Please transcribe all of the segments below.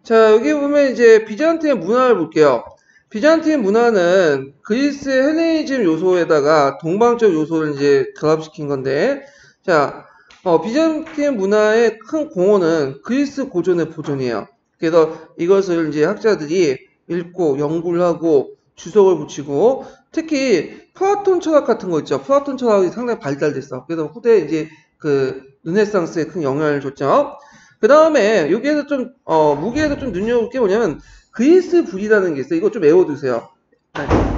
자, 여기 보면 이제 비잔틴의 문화를 볼게요. 비잔틴 문화는 그리스의 헬레니즘 요소에다가 동방적 요소를 이제 결합시킨 건데, 자, 비잔틴 문화의 큰 공헌은 그리스 고전의 보존이에요. 그래서 이것을 이제 학자들이 읽고 연구를 하고 주석을 붙이고, 특히 플라톤 철학 같은 거 있죠. 플라톤 철학이 상당히 발달됐어. 그래서 후대에 이제 그 르네상스에 큰 영향을 줬죠. 그 다음에 여기에서 좀 무기에서 좀 눈여볼 게 뭐냐면 그리스 불이라는 게 있어요. 이거 좀 외워두세요.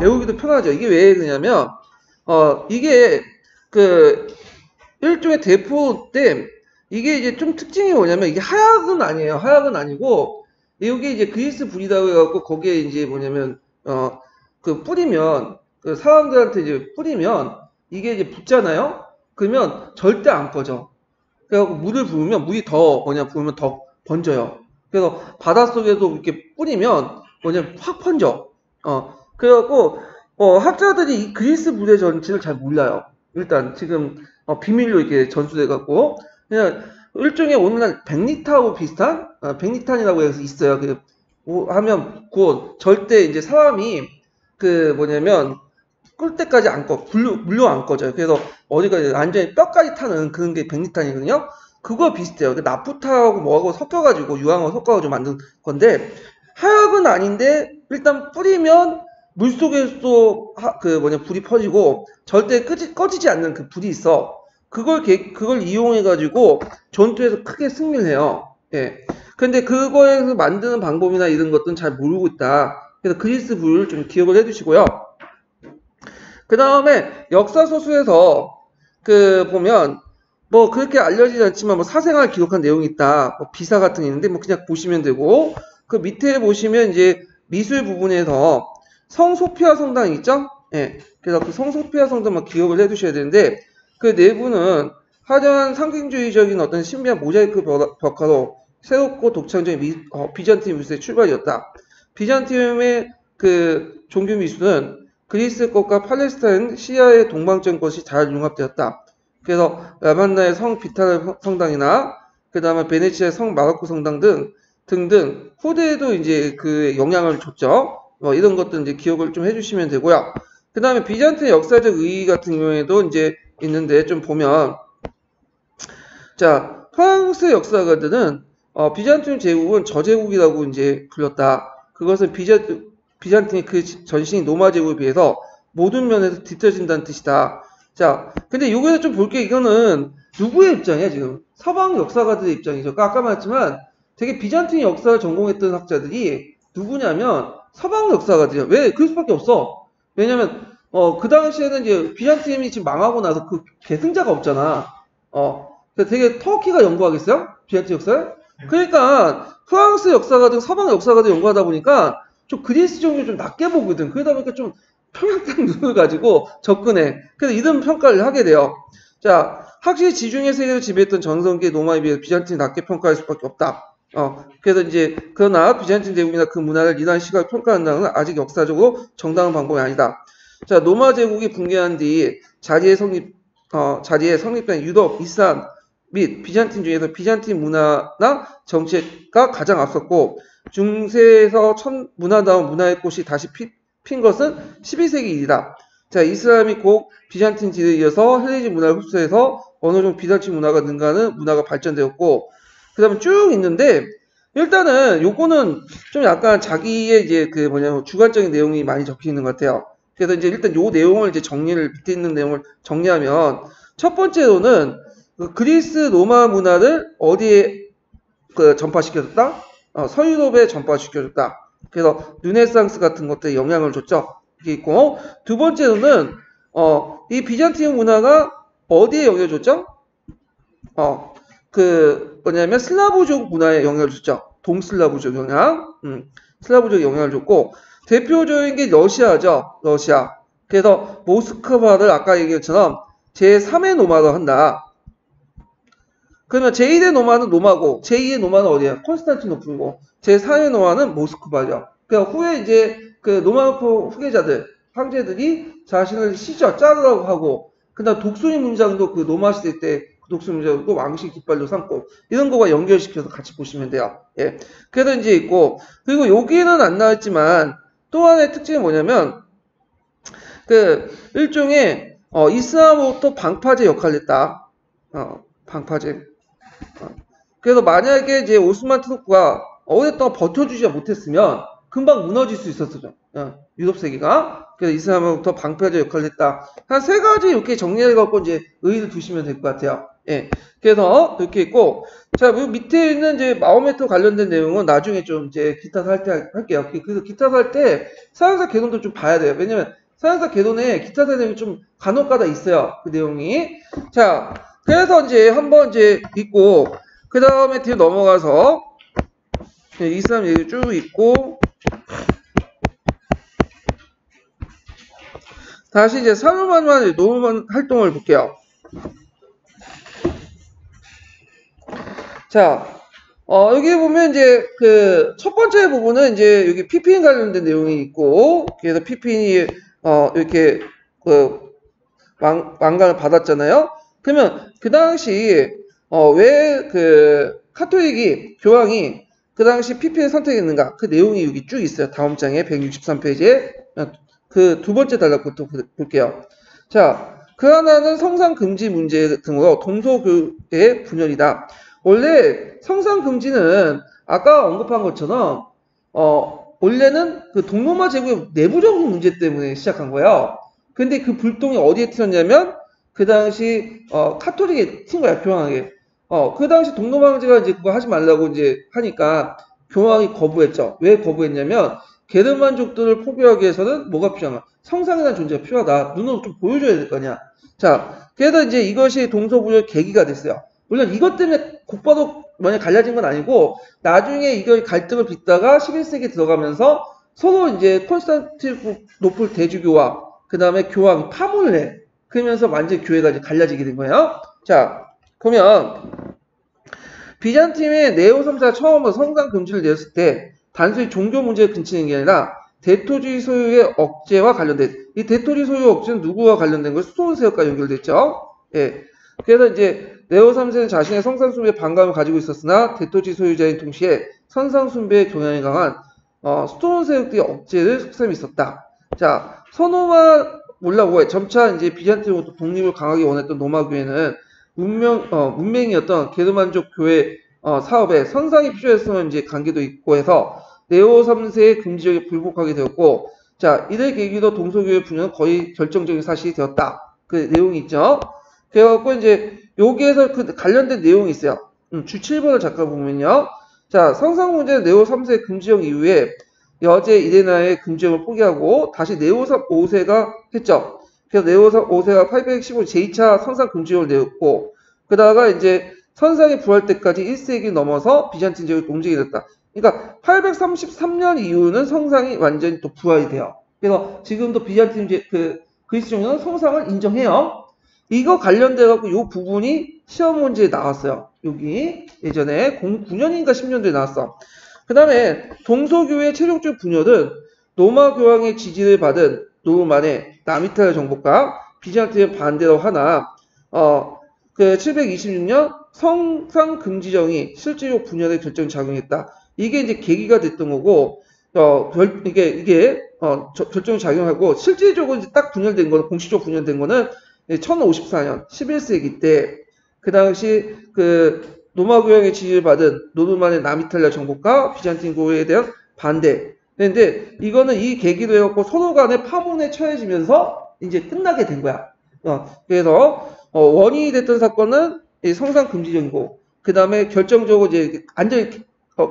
외우기도 편하죠. 이게 왜 그러냐면 이게 그 일종의 대포인데 이게 이제 좀 특징이 뭐냐면 이게 하약은 아니에요. 하약은 아니고 이게 이제 그리스 불이라고 해갖고 거기에 이제 뭐냐면 그 뿌리면 그 사람들한테 이제 뿌리면 이게 이제 붙잖아요. 그러면 절대 안 꺼져. 그래갖고 물을 부으면 물이 더 부으면 더 번져요. 그래서 바닷속에도 이렇게 뿌리면 확 번져. 그래갖고 학자들이 이 그리스 물의 전체를 잘 몰라요. 일단 지금 비밀로 이렇게 전수돼갖고 그냥 일종의 오늘날 백리탄하고 비슷한 백리탄이라고 해서 있어요. 하면 절대 이제 사람이 끌 때까지 안 꺼, 물로 안 꺼져요. 그래서 어디가 완전히 뼈까지 타는 그런 게 백리탄이거든요. 그거 비슷해요. 나프타하고 뭐하고 섞여가지고 유황하고 섞어가지고 만든 건데 하약은 아닌데 일단 뿌리면 물 속에서 불이 퍼지고 절대 꺼지지 않는 그 불이 있어. 그걸 이용해가지고 전투에서 크게 승리를 해요. 예. 근데 그거에서 만드는 방법이나 이런 것들은 잘 모르고 있다. 그래서 그리스 불을 좀 기억을 해두시고요. 그 다음에 역사 소수에서 보면 그렇게 알려지지 않지만 사생활 기록한 내용이 있다. 비사 같은 게 있는데 그냥 보시면 되고 그 밑에 보시면 이제 미술 부분에서 성소피아 성당 있죠? 예. 그래서 그 성소피아 성당만 기억을 해두셔야 되는데 그 내부는 화려한 상징주의적인 어떤 신비한 모자이크 벽화로 새롭고 독창적인 비잔틴 미술의 출발이었다. 비잔티움의 그 종교 미술은 그리스 것과 팔레스타인, 시리아의 동방적 것이 잘 융합되었다. 그래서 라만나의 성 비타르 성당이나 그 다음에 베네치아의 성 마르코 성당 등등 후대에도 이제 그 영향을 줬죠. 이런 것들 이제 기억을 좀 해주시면 되고요. 그 다음에 비잔틴 역사적 의의 같은 경우에도 이제 있는데 좀 보면 자 프랑스 역사가들은 비잔틴 제국은 저제국이라고 이제 불렸다. 그것은 비잔틴의 그 전신인 로마 제국에 비해서 모든 면에서 뒤처진다는 뜻이다. 자, 근데 여기서 좀 볼게 이거는 누구의 입장이야 지금? 서방 역사가들의 입장이죠. 아까 말했지만 되게 비잔틴 역사를 전공했던 학자들이 누구냐면 서방 역사가들이야. 왜? 그럴 수밖에 없어. 왜냐면 그 당시에는 이제 비잔틴이 지금 망하고 나서 그 계승자가 없잖아. 되게 터키가 연구하겠어요? 비잔틴 역사를? 그러니까 프랑스 역사가든 서방 역사가든 연구하다 보니까 좀 그리스 종교 좀 낮게 보거든. 그러다 보니까 좀 평양적 눈을 가지고 접근해. 그래서 이런 평가를 하게 돼요. 자, 확실히 지중해 세계를 지배했던 전성기의 로마에 비해 비잔틴이 낮게 평가할 수밖에 없다. 그래서 이제 그러나 비잔틴 제국이나 그 문화를 이러한 시각을 평가한다는 건 아직 역사적으로 정당한 방법이 아니다. 자, 로마 제국이 붕괴한 뒤 자리에 성립된 유럽, 이슬람 및 비잔틴 중에서 비잔틴 문화나 정치가 가장 앞섰고 중세에서 문화다운 문화의 꽃이 다시 핀 것은 12세기 일이다. 자, 이슬람이 곧 비잔틴 지에 이어서 헬레니즘 문화를 흡수해서 어느 정도 비잔틴 문화가 능가하는 문화가 발전되었고 그 다음에 쭉 있는데 일단은 요거는 좀 약간 자기의 이제 주관적인 내용이 많이 적혀 있는 것 같아요. 그래서 이제 일단 요 내용을 이제 밑에 있는 내용을 정리하면 첫 번째로는 그리스 로마 문화를 어디에 전파시켜줬다? 서유럽에 전파시켜줬다. 그래서 르네상스 같은 것들에 영향을 줬죠. 이게 있고 두 번째로는 이 비잔틴 문화가 어디에 영향을 줬죠? 슬라브족 문화에 영향을 줬죠. 동슬라브족 영향. 슬라브족 영향을 줬고 대표적인 게 러시아죠. 러시아. 그래서 모스크바를 아까 얘기한 것처럼 제3의 노마로 한다. 그러면 제1의 노마는 로마고 제2의 노마는 어디야? 콘스탄티노플이고 제4의 노마는 모스크바죠. 그러니까 후에 이제 그 로마노프 후계자들, 황제들이 자신을 자르라고 하고 그다음 독수리 문장도 그 로마 시대 때 독수 문제고 왕실 깃발도 삼고 이런 거와 연결시켜서 같이 보시면 돼요. 예. 그래서 이제 있고 그리고 여기는 안 나왔지만 또 하나의 특징이 뭐냐면 그 일종의 이슬람으로부터 방파제 역할을 했다. 방파제. 그래서 만약에 이제 오스만 투르크가 오랫동안 버텨주지 못했으면 금방 무너질 수 있었죠. 유럽 세계가. 그래서 이슬람으로부터 방파제 역할을 했다. 한 세 가지 이렇게 정리해갖고 이제 의의를 두시면 될 것 같아요. 예. 그래서 이렇게 있고, 자, 요 밑에 있는 이제 마호메트 관련된 내용은 나중에 좀 이제 기타 살 때 할게요. 그래서 기타 살 때 서양사 개론도 좀 봐야 돼요. 왜냐면 서양사 개론에 기타 살 내용이 좀 간혹가다 있어요. 그 내용이. 자, 그래서 이제 한번 이제 있고, 그 다음에 뒤로 넘어가서 이슬람 얘기 쭉 있고, 다시 이제 사르만만의 노르만 활동을 볼게요. 자, 여기 보면 이제 그 첫 번째 부분은 이제 여기 피핀 관련된 내용이 있고, 그래서 피핀이 이렇게 그 왕관을 받았잖아요. 그러면 그 당시 왜 그 카톨릭이 교황이 그 당시 피핀을 선택했는가? 그 내용이 여기 쭉 있어요. 다음 장에 163페이지에 그 두 번째 단락부터 볼게요. 자, 그 하나는 성상 금지 문제 등으로 동서교의 분열이다. 원래 성상 금지는 아까 언급한 것처럼 원래는 그 동로마 제국의 내부적인 문제 때문에 시작한 거예요. 근데 그 불똥이 어디에 튀었냐면 그 당시 카톨릭에 튄 거야, 교황에게. 그 당시 동로마 황제가 이제 그거 하지 말라고 이제 하니까 교황이 거부했죠. 왜 거부했냐면 게르만족들을 포기하기 위해서는 뭐가 필요한가? 성상이라는 존재가 필요하다. 눈으로 좀 보여줘야 될 거 아니야. 자, 그래서 이제 이것이 동서분열 계기가 됐어요. 물론 이것 때문에 곧바로 만약 갈라진 건 아니고 나중에 이걸 갈등을 빚다가 11세기 들어가면서 서로 이제 콘스탄티노플 대주교와 그 다음에 교황이 파문을 해. 그러면서 완전히 교회가 이제 갈라지게 된 거예요. 자, 그러면 비잔팀의 네오 3사가 처음으로 성상 금지를 내었을 때 단순히 종교 문제를 근치는 게 아니라 대토주의 소유의 억제와 관련된 이 대토주의 소유 억제는 누구와 관련된 걸 수도원세력과 연결됐죠. 예. 그래서 이제 네오 3세는 자신의 성상 숭배에 반감을 가지고 있었으나 대토지 소유자인 동시에 선상 숭배의 경향이 강한 수도원 세력들의 억제를 속셈이 있었다. 자, 서노마 몰라고 점차 이제 비잔티노부터 독립을 강하게 원했던 로마 교회는 문맹이었던 게르만족 교회 사업에 선상이 필요했으면 이제 관계도 있고 해서 네오 3세의 금지력에 불복하게 되었고, 자, 이를 계기로 동서교회 분열은 거의 결정적인 사실이 되었다. 그 내용이 있죠. 그래갖고 이제 여기에서 그 관련된 내용이 있어요. 주 7번을 잠깐 보면요. 자, 성상 문제 네오 3세 금지령 이후에 여제 이레나의 금지령을 포기하고 다시 네오 5세가 했죠. 그래서 네오 5세가 815 제2차 성상 금지령을 내었고, 그다가 이제 선상이 부활 때까지 1세기 넘어서 비잔틴 제국이 공정이 됐다. 그러니까 833년 이후는 성상이 완전히 또 부활이 돼요. 그래서 지금도 비잔틴 그 그리스 종교는 성상을 인정해요. 이거 관련돼 갖고 요 부분이 시험 문제에 나왔어요. 여기 예전에 9년인가 10년도에 나왔어. 그 다음에 동서교회의 최종적 분열은 로마 교황의 지지를 받은 노르만의 나미탈 정복과 비잔틴의 반대로 하나 그 726년 성상 금지령이 실제로 분열에 결정작용했다. 이게 이제 계기가 됐던 거고 이게 결정작용하고 실질적으로 이제 딱 분열된 거는 공식적으로 분열된 거는 1054년 11세기 때 그 당시 그 로마 교황의 지지를 받은 노르만의 남이탈리아 정복과 비잔틴 교회에 대한 반대. 그런데 이거는 이 계기로 해갖고 서로 간의 파문에 처해지면서 이제 끝나게 된 거야. 그래서 원인이 됐던 사건은 이 성상 금지령이고 그 다음에 결정적으로 이제 완전히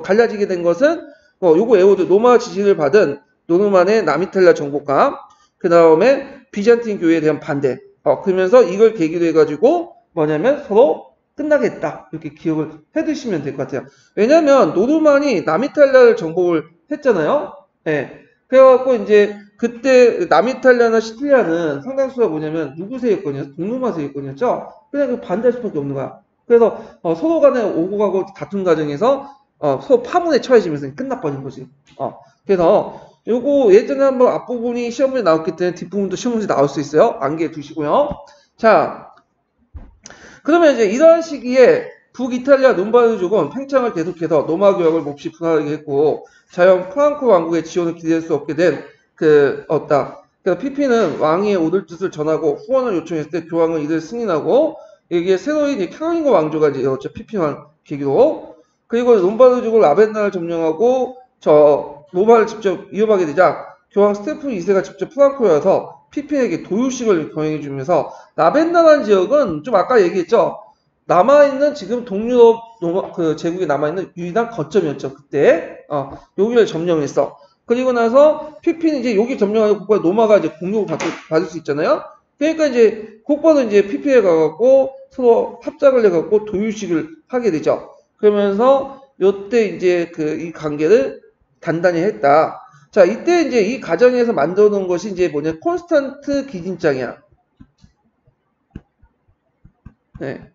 갈라지게 된 것은 요거 외워도 로마 지지를 받은 노르만의 남이탈리아 정복과 그 다음에 비잔틴 교회에 대한 반대. 그러면서 이걸 계기로 해가지고 뭐냐면 서로 끝나겠다. 이렇게 기억을 해두시면 될 것 같아요. 왜냐면 노르만이 남이탈리아를 정복을 했잖아요. 예. 그래갖고 이제 그때 남이탈리아나 시칠리아는 상당수가 뭐냐면 누구 세력권이었죠? 동로마 세력권이었죠. 그냥 그 반대할 수밖에 없는 거야. 그래서 서로 간에 오고 가고 다툰 과정에서 서로 파문에 처해지면서 끝나버린 거지. 그래서 요거 예전에 한번 앞부분이 시험문제 나왔기 때문에 뒷부분도 시험문제 나올 수 있어요. 암기해 두시고요. 자, 그러면 이제 이러한 시기에 북이탈리아 롬바르족은 팽창을 계속해서 로마 교역을 몹시 불안하게 했고 자연 프랑코 왕국의 지원을 기대할 수 없게 된 그래서 피피는 왕위에 오를 뜻을 전하고 후원을 요청했을 때 교황은 이를 승인하고 이게 새로이 이제 캐롤린거 왕조가 이제 열었죠. 피피 왕 계기로. 그리고 롬바르족을 라벤나를 점령하고 로마를 직접 위협하게 되자 교황 스테픈 2세가 직접 프랑코에 와서 피피에게 도유식을 경영해주면서 라벤나라는 지역은 좀 아까 얘기했죠. 남아있는 지금 동유럽 제국에 남아있는 유일한 거점이었죠. 그때 여기를 점령했어. 그리고 나서 피피는 이제 여기 점령하고 곧바로 로마가 이제 공격을 받을 수 있잖아요. 그러니까 이제 곧바로 이제 피피에 가갖고 서로 합작을 해갖고 도유식을 하게 되죠. 그러면서 요때 이제 이 관계를 단단히 했다. 자, 이때 이제 이 과정에서 만들어 놓은 것이 이제 뭐냐, 콘스탄트 기진장이야. 네.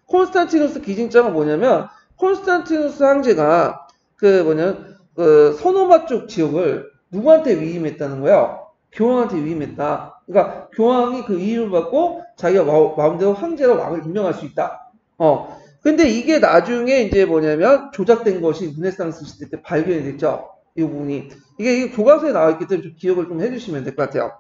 콘스탄티누스 기진장은 뭐냐면, 콘스탄티누스 황제가 서노마 쪽 지역을 누구한테 위임했다는 거야? 교황한테 위임했다. 그러니까 교황이 그 위임을 받고 자기가 마음대로 황제로 왕을 임명할 수 있다. 근데 이게 나중에 이제 뭐냐면 조작된 것이 르네상스 시대 때 발견이 됐죠. 이 부분이. 이게 교과서에 나와있기 때문에 좀 기억을 좀 해주시면 될 것 같아요.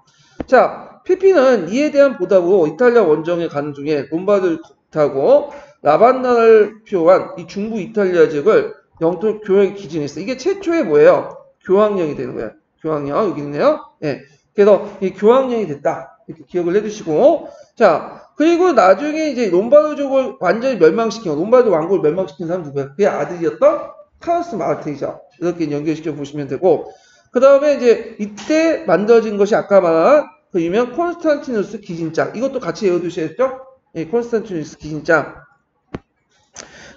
자, 피피는 이에 대한 보답으로 이탈리아 원정에 가는 중에 롬바르드하고 라반나를 표한 이 중부 이탈리아 지역을 영토 교황에 기증했어. 이게 최초의 뭐예요? 교황령이 되는 거예요. 교황령 여기 있네요. 예. 그래서 이 교황령이 됐다. 이렇게 기억을 해주시고, 자, 그리고 나중에 이제 롬바르족을 완전히 멸망시킨, 롬바르드 왕국을 멸망시킨 사람 누구야? 그의 아들이었던 카로스 마르테이죠. 이렇게 연결시켜 보시면 되고, 그 다음에 이제 이때 만들어진 것이 아까 말한 그 유명 콘스탄티누스 기진장. 이것도 같이 외워두셔야죠? 예, 콘스탄티누스 기진장.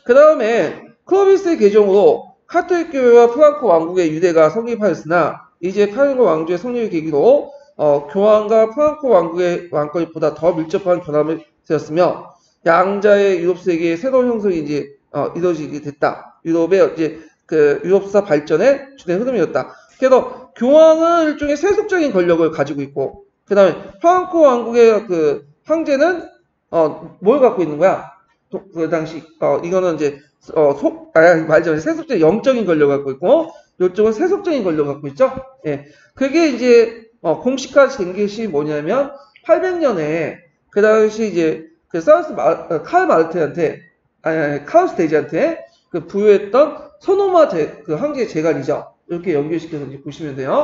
그 다음에 클로비스의 개정으로 카톨릭 교회와 프랑코 왕국의 유대가 성립하였으나 이제 카톨릭 왕조의 성립을 계기로 교황과 프랑코 왕국의 왕권이 보다 더 밀접한 결합이 되었으며 양자의 유럽 세계의 새로운 형성이 이제 이루어지게 됐다. 유럽의 이제 유럽사 발전의 주된 흐름이었다. 그래서 교황은 일종의 세속적인 권력을 가지고 있고, 그 다음에 프랑코 왕국의 황제는 뭘 갖고 있는 거야? 그 당시 이거는 이제 말하자면 세속적인 영적인 권력을 갖고 있고, 이쪽은 세속적인 권력을 갖고 있죠. 예, 그게 이제 공식화된 것이 뭐냐면 800년에 그 당시 이제 카우스 대제한테 부여했던 서노마 황제의 재간이죠. 이렇게 연결시켜서 이제 보시면 돼요.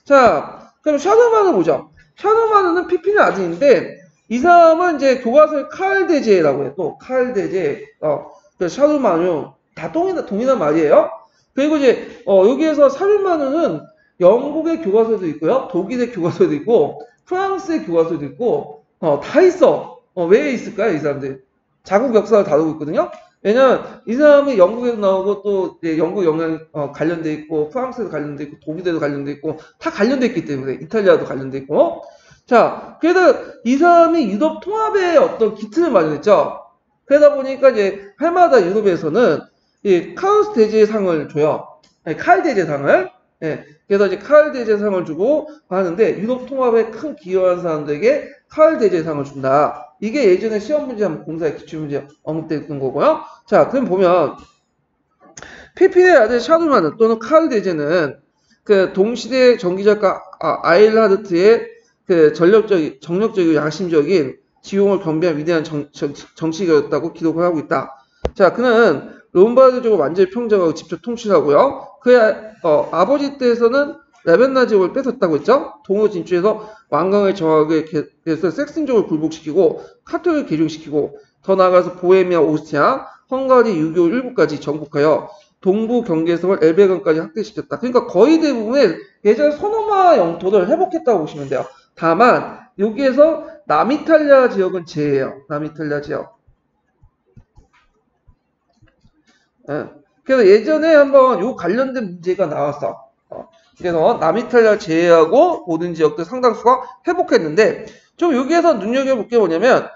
자, 그럼 샤르마는 뭐죠? 샤르마는 피피의 아들인데 이 사람은 이제 교과서에 칼 대제라고 해요. 또 칼 대제, 샤르마누 다 동일한 말이에요. 그리고 이제 여기에서 샤르마누는 영국의 교과서도 있고요, 독일의 교과서도 있고, 프랑스의 교과서도 있고, 다 있어. 왜 있을까요, 이 사람들? 자국 역사를 다루고 있거든요. 왜냐면 이 사람이 영국에도 나오고 또 영국 영향 관련돼 있고, 프랑스에도 관련돼 있고, 독일에도 관련돼 있고, 다 관련돼 있기 때문에 이탈리아도 관련돼 있고. 자, 그래서 이 사람이 유럽 통합의 어떤 기틀을 마련했죠. 그러다 보니까 이제 해마다 유럽에서는 이 카우스 대제상을 줘요. 아니, 칼 대제상을. 예. 그래서 이제 칼 대제상을 주고 하는데 유럽 통합에 큰 기여한 사람들에게 칼 대제상을 준다. 이게 예전에 시험 문제 한번 공사의 기출문제 언급됐던 거고요. 자, 그럼 보면 피피의 아들 샤르마는 또는 칼 대제는 동시대 전기작가 아일하르트의 정력적이고 야심적인 지용을 겸비한 위대한 정치가였다고 기록을 하고 있다. 자, 그는 롬바르족을 완전히 평정하고 직접 통치하고요. 그의 아버지 때에서는 라벤나 지역을 뺏었다고 했죠. 동호 진출해서 왕강을 정하게 해서 섹슨족을 굴복시키고 카톨릭을 개종시키고 더 나아가서 보헤미아, 오스트리아, 헝가리, 유교 일부까지 정복하여 동부 경계성을 엘베강까지 확대시켰다. 그러니까 거의 대부분의 예전 서노마 영토를 회복했다고 보시면 돼요. 다만 여기에서 남이탈리아 지역은 제외예요. 남이탈리아 지역. 그래서 예전에 한번 요 관련된 문제가 나왔어. 그래서 남이탈리아 제외하고 모든 지역들 상당수가 회복했는데, 좀 여기에서 눈여겨볼 게 뭐냐면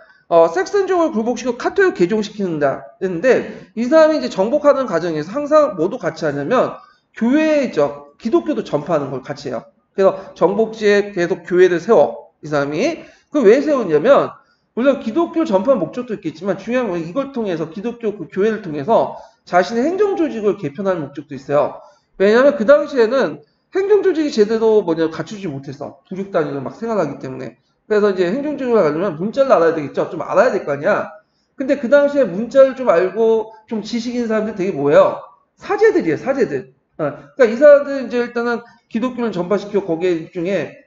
섹슨족을 굴복시키고 카톨릭 개종시키는다 했는데, 이 사람이 이제 정복하는 과정에서 항상 뭐도 같이 하냐면 교회에 있죠. 기독교도 전파하는 걸 같이 해요. 그래서 정복지에 계속 교회를 세워, 이 사람이. 그 왜 세웠냐면 물론 기독교 전파 목적도 있겠지만 중요한 건 이걸 통해서 기독교 그 교회를 통해서 자신의 행정 조직을 개편하는 목적도 있어요. 왜냐하면 그 당시에는 행정 조직이 제대로 갖추지 못했어. 부족 단위로 막 생활하기 때문에. 그래서 이제 행정 조직을 하려면 문자를 알아야 되겠죠. 좀 알아야 될 거 아니야. 근데 그 당시에 문자를 좀 알고 좀 지식 있는 사람들 되게 뭐예요? 사제들이에요, 사제들. 그러니까 이 사람들 이제 일단은 기독교를 전파시켜 거기에 중에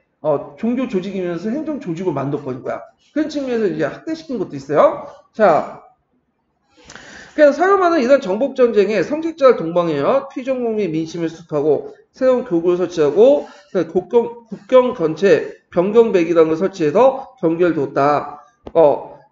종교 조직이면서 행정 조직을 만들어버린 거야. 그런 측면에서 이제 학대시킨 것도 있어요. 자, 그래서 사로마는 이런 정복 전쟁에 성직자를 동방해요. 피정복 및 민심을 수습하고 새로운 교구를 설치하고 국경 건체 변경백이라는 걸 설치해서 경계를 뒀다.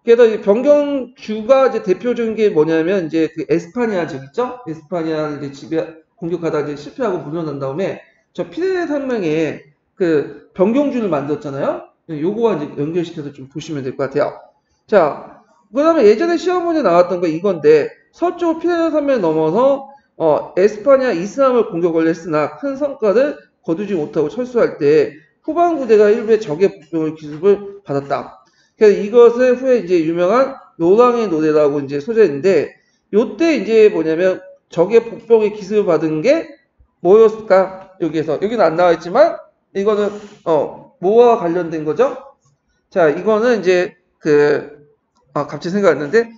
그래서 이 변경주가 이제 대표적인 게 뭐냐면 이제 그 에스파니아 적 있죠? 에스파니아를 이제 공격하다 이제 실패하고 물러난 다음에 저 피레네 산맥에 그 변경주를 만들었잖아요. 요거와 이제 연결시켜서 좀 보시면 될 것 같아요. 자, 그 다음에 예전에 시험 문제 나왔던 거 이건데 서쪽 피레네 산맥을 넘어서 에스파니아 이슬람을 공격을 했으나 큰 성과를 거두지 못하고 철수할 때 후방 부대가 일부의 적의 복병을 기습을 받았다. 그래서 이것을 후에 이제 유명한 노랑의 노래라고 이제 소재인데 요때 이제 뭐냐면 적의 복병의 기습을 받은 게 뭐였을까? 여기는 안 나와 있지만 이거는 뭐와 관련된 거죠? 자, 이거는 이제 갑자기 생각났는데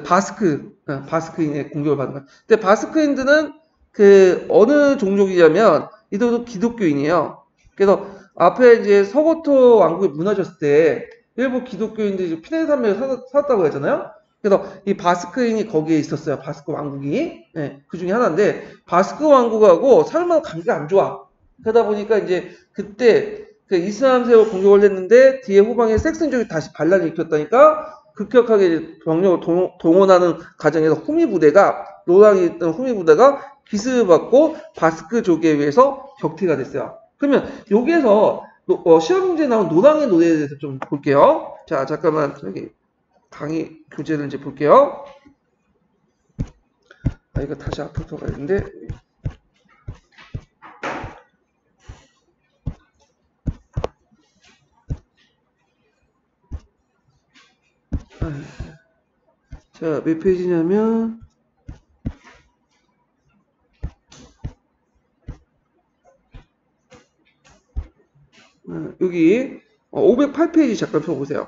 바스크인의 공격을 받은 거야. 근데 바스크인들은 어느 종족이냐면 이들도 기독교인이에요. 그래서 앞에 이제 서고토 왕국이 무너졌을 때 일부 기독교인들이 피레네 산맥에 살았다고 하잖아요. 그래서 이 바스크인이 거기에 있었어요. 바스크 왕국이. 네, 그 중에 하나인데 바스크 왕국하고 사르마는 관계가 안 좋아. 그러다 보니까 이제 그때 그 이슬람 세력 공격을 했는데 뒤에 후방에 섹슨족이 다시 반란을 일으켰다니까 급격하게 병력을 동원하는 과정에서 노랑이 있던 후미 부대가 기습을 받고 바스크족에 의해서 격퇴가 됐어요. 그러면 여기에서 시험 문제에 나온 노랑의 노래에 대해서 좀 볼게요. 자, 잠깐만 여기 강의 교재를 이제 볼게요. 이거 다시 앞으로 돌아가야 되는데. 자, 몇 페이지냐면 여기 508페이지 잠깐 펴보세요.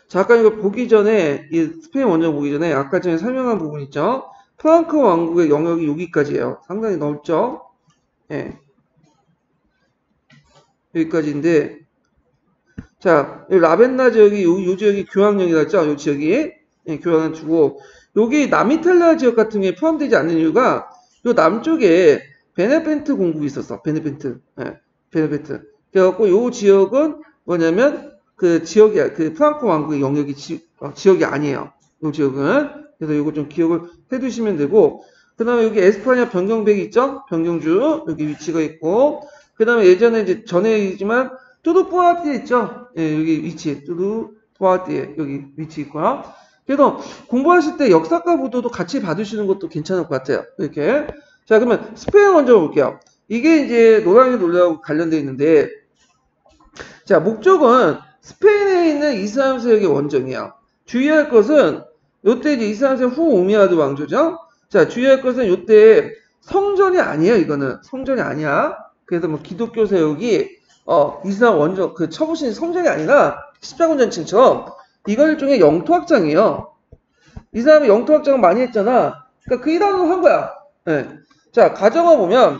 잠깐 이거 보기 전에 이 스페인 원정 보기 전에 아까 전에 설명한 부분 있죠? 프랑크 왕국의 영역이 여기까지예요. 상당히 넓죠? 예. 여기까지인데 자, 여기 라벤나 지역이 요 지역이 교황령이라 했죠? 요 지역이 교황을 주고 여기 남이탈리아 지역 같은 게 포함되지 않는 이유가 요 남쪽에 베네펜트 공국이 있었어. 베네펜트. 그래갖고 요 지역은 뭐냐면 그 지역이 그 프랑크 왕국의 영역이 지역이 아니에요. 요 지역은. 그래서 요거 좀 기억을 해두시면 되고 그 다음에 여기 에스파니아 변경백이 있죠? 변경주 여기 위치가 있고 그 다음에 예전에 이제 전에이지만 뚜두뿌아띠에 있죠? 예, 여기 위치 뚜두뿌아띠에 여기 위치 있고요. 그래서 공부하실 때 역사과 보도도 같이 받으시는 것도 괜찮을 것 같아요. 이렇게. 자, 그러면 스페인 먼저 볼게요. 이게 이제 노랑의 논리하고 관련되어 있는데 자, 목적은 스페인에 있는 이슬람 세력의 원정이에요. 주의할 것은 요때 이제 이슬람 세력 후 우미야드 왕조죠. 자, 주의할 것은 요때 성전이 아니에요. 이거는 성전이 아니야. 그래서 뭐 기독교 세력이 이슬람 원정 쳐부신 성전이 아니라 십자군 전층처럼 이건 일종의 영토 확장이에요. 이 사람이 영토 확장을 많이 했잖아. 그러니까 그 일환으로 한 거야. 네. 자, 가정을 보면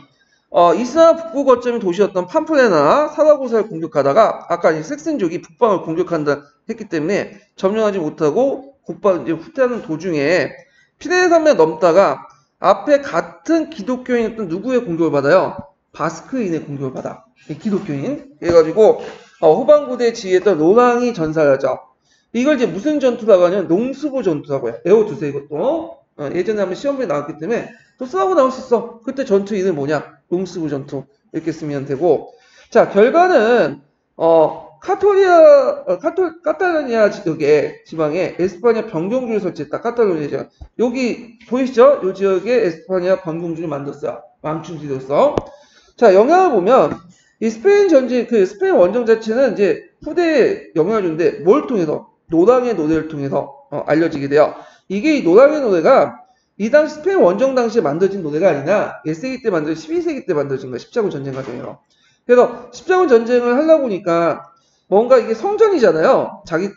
이슬람 북부 거점이 도시였던 팜플레나 사라고사를 공격하다가 아까 이 섹슨족이 북방을 공격한다 했기 때문에 점령하지 못하고 곧바로 이제 후퇴하는 도중에 피레네 산맥 넘다가 앞에 같은 기독교인이었던 누구의 공격을 받아요? 바스크인의 공격을 받아. 기독교인. 그래가지고 후방부대에 지휘했던 노랑이 전사를 하죠. 이걸 이제 무슨 전투라고 하냐면 농수부 전투라고 해요. 외워두세요 이것도. 예전에 한번 시험에 나왔기 때문에 또 쓰라고 나올 수 있어. 그때 전투 이름 뭐냐? 농수부 전투. 이렇게 쓰면 되고. 자, 결과는 카탈루니아 지역에 지방에 에스파니아 변경주를 설치했다. 카탈루니아 지역. 여기 보이시죠? 이 지역에 에스파니아 변경주를 만들었어요. 왕충지로서. 자, 영향을 보면 이 스페인 전쟁, 그 스페인 원정 자체는 이제 후대에 영향을 주는데 뭘 통해서? 노랑의 노래를 통해서 알려지게 돼요. 이게 이 노랑의 노래가 이 당시 스페인 원정 당시에 만들어진 노래가 아니라 1세기 때 만들어진 12세기 때 만들어진 거예요. 십자군 전쟁 과정에서. 그래서 십자군 전쟁을 하려고 보니까 뭔가 이게 성전이잖아요. 자기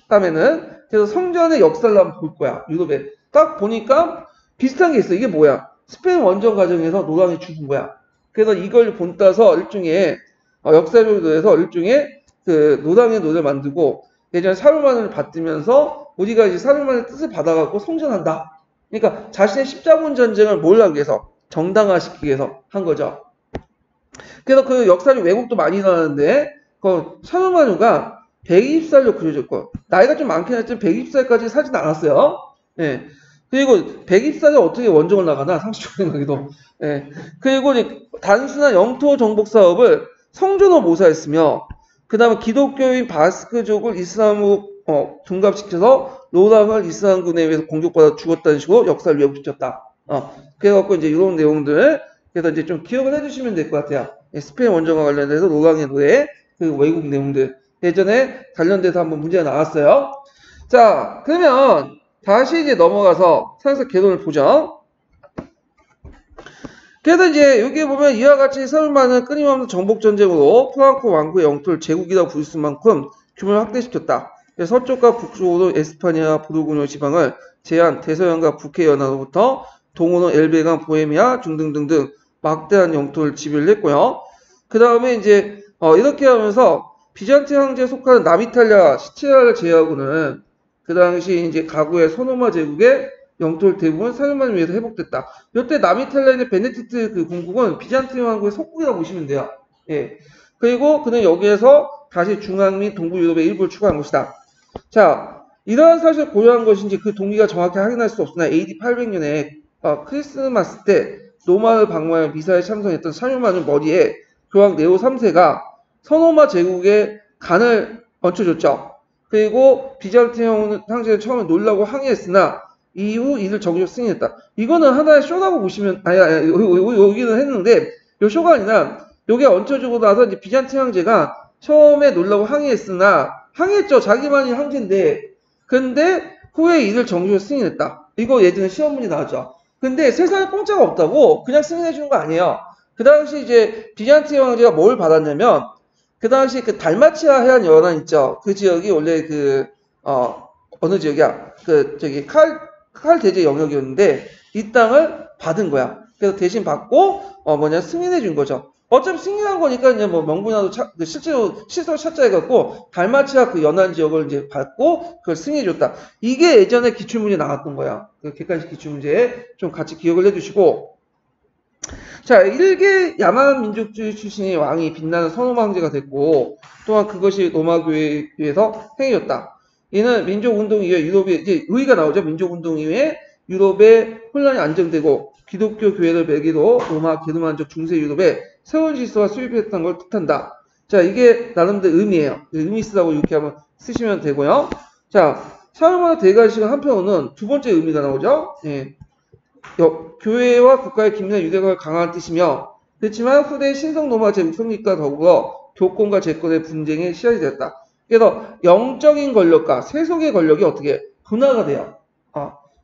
땀에는. 그래서 성전의 역사를 한번 볼 거야. 유럽에. 딱 보니까 비슷한 게 있어. 이게 뭐야? 스페인 원정 과정에서 노랑이 죽은 거야. 그래서 이걸 본따서 일종의 역사적으로 해서 일종의 그 노랑의 노래를 만들고 예전에 사르만을 받들면서 우리가 이제 사르만의 뜻을 받아갖고 성전한다. 그러니까 자신의 십자군 전쟁을 뭘 하기 위해서 정당화시키기 위해서 한 거죠. 그래서 그 역사적 왜곡도 많이 나왔는데 그 사르마누가 120살로 그려졌고 나이가 좀 많긴 했지만 120살까지 살진 않았어요. 예. 그리고 120살에 어떻게 원정을 나가나 상식적인 거기도. 예. 그리고 단순한 영토 정복 사업을 성전으로 모사했으며 그 다음에 기독교인 바스크족을 이슬람으로 둔갑시켜서 노랑을 이슬람군에 의해서 공격받아 죽었다는 식으로 역사를 왜곡시켰다. 그래갖고 이제 이런 내용들 그래서 이제 좀 기억을 해주시면 될 것 같아요. 스페인 원정과 관련해서 노랑의 노래 그 외국 내용들 예전에 관련돼서 한번 문제가 나왔어요. 자, 그러면 다시 이제 넘어가서 상세 개론을 보죠. 그래서 이제 여기 보면 이와 같이 사르마는 끊임없는 정복전쟁으로 프랑코 왕국의 영토를 제국이라고 부를 수 만큼 규모를 확대시켰다. 서쪽과 북쪽으로 에스파니아, 부르고뉴 지방을 제한, 대서양과 북해 연안으로부터 동호는 엘베강, 보헤미아 등등등등 막대한 영토를 지배를 했고요. 그 다음에 이제 이렇게 하면서 비잔틴 황제에 속하는 남이탈리아, 시칠리아를 제외하고는 그 당시 이제 가구의 소노마 제국의 영토를 대부분 사르만을 위해서 회복됐다. 이때 남이탈리아의 베네딕트 그 공국은 비잔틴 왕국의 속국이라고 보시면 돼요. 예. 그리고 그는 여기에서 다시 중앙 및 동부 유럽의 일부를 추가한 것이다. 자, 이러한 사실을 고려한 것인지 그 동기가 정확히 확인할 수 없으나 AD 800년에 크리스마스 때 로마를 방문하여 미사에 참석했던 사르만의 머리에 교황 네오 3세가 서노마 제국의 간을 얹혀줬죠. 그리고 비잔틴 황제는 처음에 놀라고 항의했으나 이후 이를 정식 승인했다. 이거는 하나의 쇼라고 보시면 여기는 했는데 요 쇼가 아니라 요게 얹혀주고 나서 이제 비잔틴 황제가 처음에 놀라고 항의했으나 항의했죠. 자기만이 황제인데 근데 후에 이를 정식으로 승인했다. 이거 예전에 시험 문제 나왔죠. 근데 세상에 공짜가 없다고 그냥 승인해 주는 거 아니에요. 그 당시 이제 비잔틴 황제가 뭘 받았냐면 그 당시 그 달마치아 해안 연안 있죠. 그 지역이 원래 어느 지역이야? 저기 칼 대제 영역이었는데 이 땅을 받은 거야. 그래서 대신 받고 승인해 준 거죠. 어차피 승인한 거니까 이제 뭐 명분이라도 실제로 찾자 해갖고 달마치아 그 연안 지역을 이제 받고 그걸 승인해 줬다. 이게 예전에 기출문제 나왔던 거야. 그 객관식 기출문제에 좀 같이 기억을 해주시고. 자, 일개 야만 민족주의 출신의 왕이 빛나는 선호마 황제가 됐고 또한 그것이 로마교회에 의해서 행해졌다. 이는 민족운동 이후에 유럽에 이제 의의가 나오죠. 민족운동 이후에 유럽에 혼란이 안정되고 기독교 교회를 매개로 로마 게르만족 중세 유럽에 새로운 질서가 수립했다는 걸 뜻한다. 자, 이게 나름대로 의미예요. 의미 쓰라고 이렇게 한번 쓰시면 되고요. 자, 사르마나 대관식은 한편으로는 두 번째 의미가 나오죠. 예. 교회와 국가의 긴밀한 유대감을 강화한 뜻이며 그렇지만 후대 신성 로마 제국 성립과 더불어 교권과 재권의 분쟁에 시작이 되었다. 그래서 영적인 권력과 세속의 권력이 어떻게 분화가 돼요.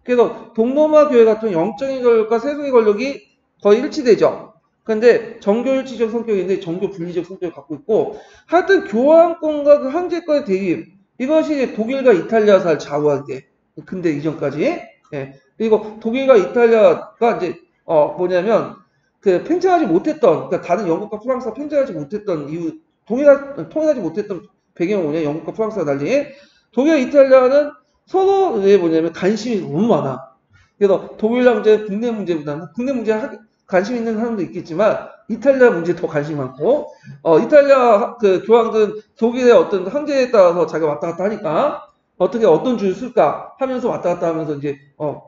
그래서 동로마 교회 같은 영적인 권력과 세속의 권력이 거의 일치되죠. 그런데 정교일치적 성격인데 정교 분리적 성격을 갖고 있고 하여튼 교황권과 그 황제권의 대립 이것이 독일과 이탈리아사를 좌우하게 근대 이전까지 예. 그리고 독일과 이탈리아가 이제 뭐냐면 그 팽창하지 못했던 그러니까 다른 영국과 프랑스가 팽창하지 못했던 이유 통일하지 못했던 배경은 뭐냐 영국과 프랑스가 달리 독일과 이탈리아는 서로에 뭐냐면 관심이 너무 많아. 그래서 독일과 문제는 국내 문제보다는 국내 문제에 관심 있는 사람도 있겠지만 이탈리아 문제에 더 관심이 많고 이탈리아 그 교황들은 독일의 어떤 황제에 따라서 자기가 왔다 갔다 하니까 어떻게 어떤 줄을 쓸까 하면서 왔다 갔다 하면서 이제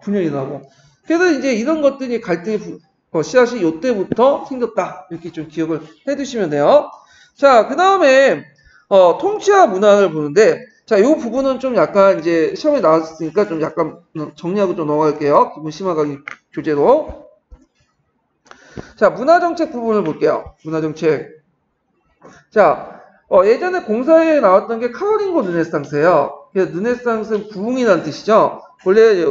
분열이 나고 그래서 이제 이런 것들이 갈등의 씨앗이 요때부터 생겼다 이렇게 좀 기억을 해두시면 돼요. 자, 그 다음에 통치와 문화를 보는데 자, 이 부분은 좀 약간 이제 시험에 나왔으니까 좀 약간 정리하고 좀 넘어갈게요. 기본 심화강의 교재로. 자, 문화정책 부분을 볼게요. 문화정책. 자, 예전에 공사에 나왔던 게 카로링고 르네상스예요. 그래서 르네상스는 부흥이라는 뜻이죠. 원래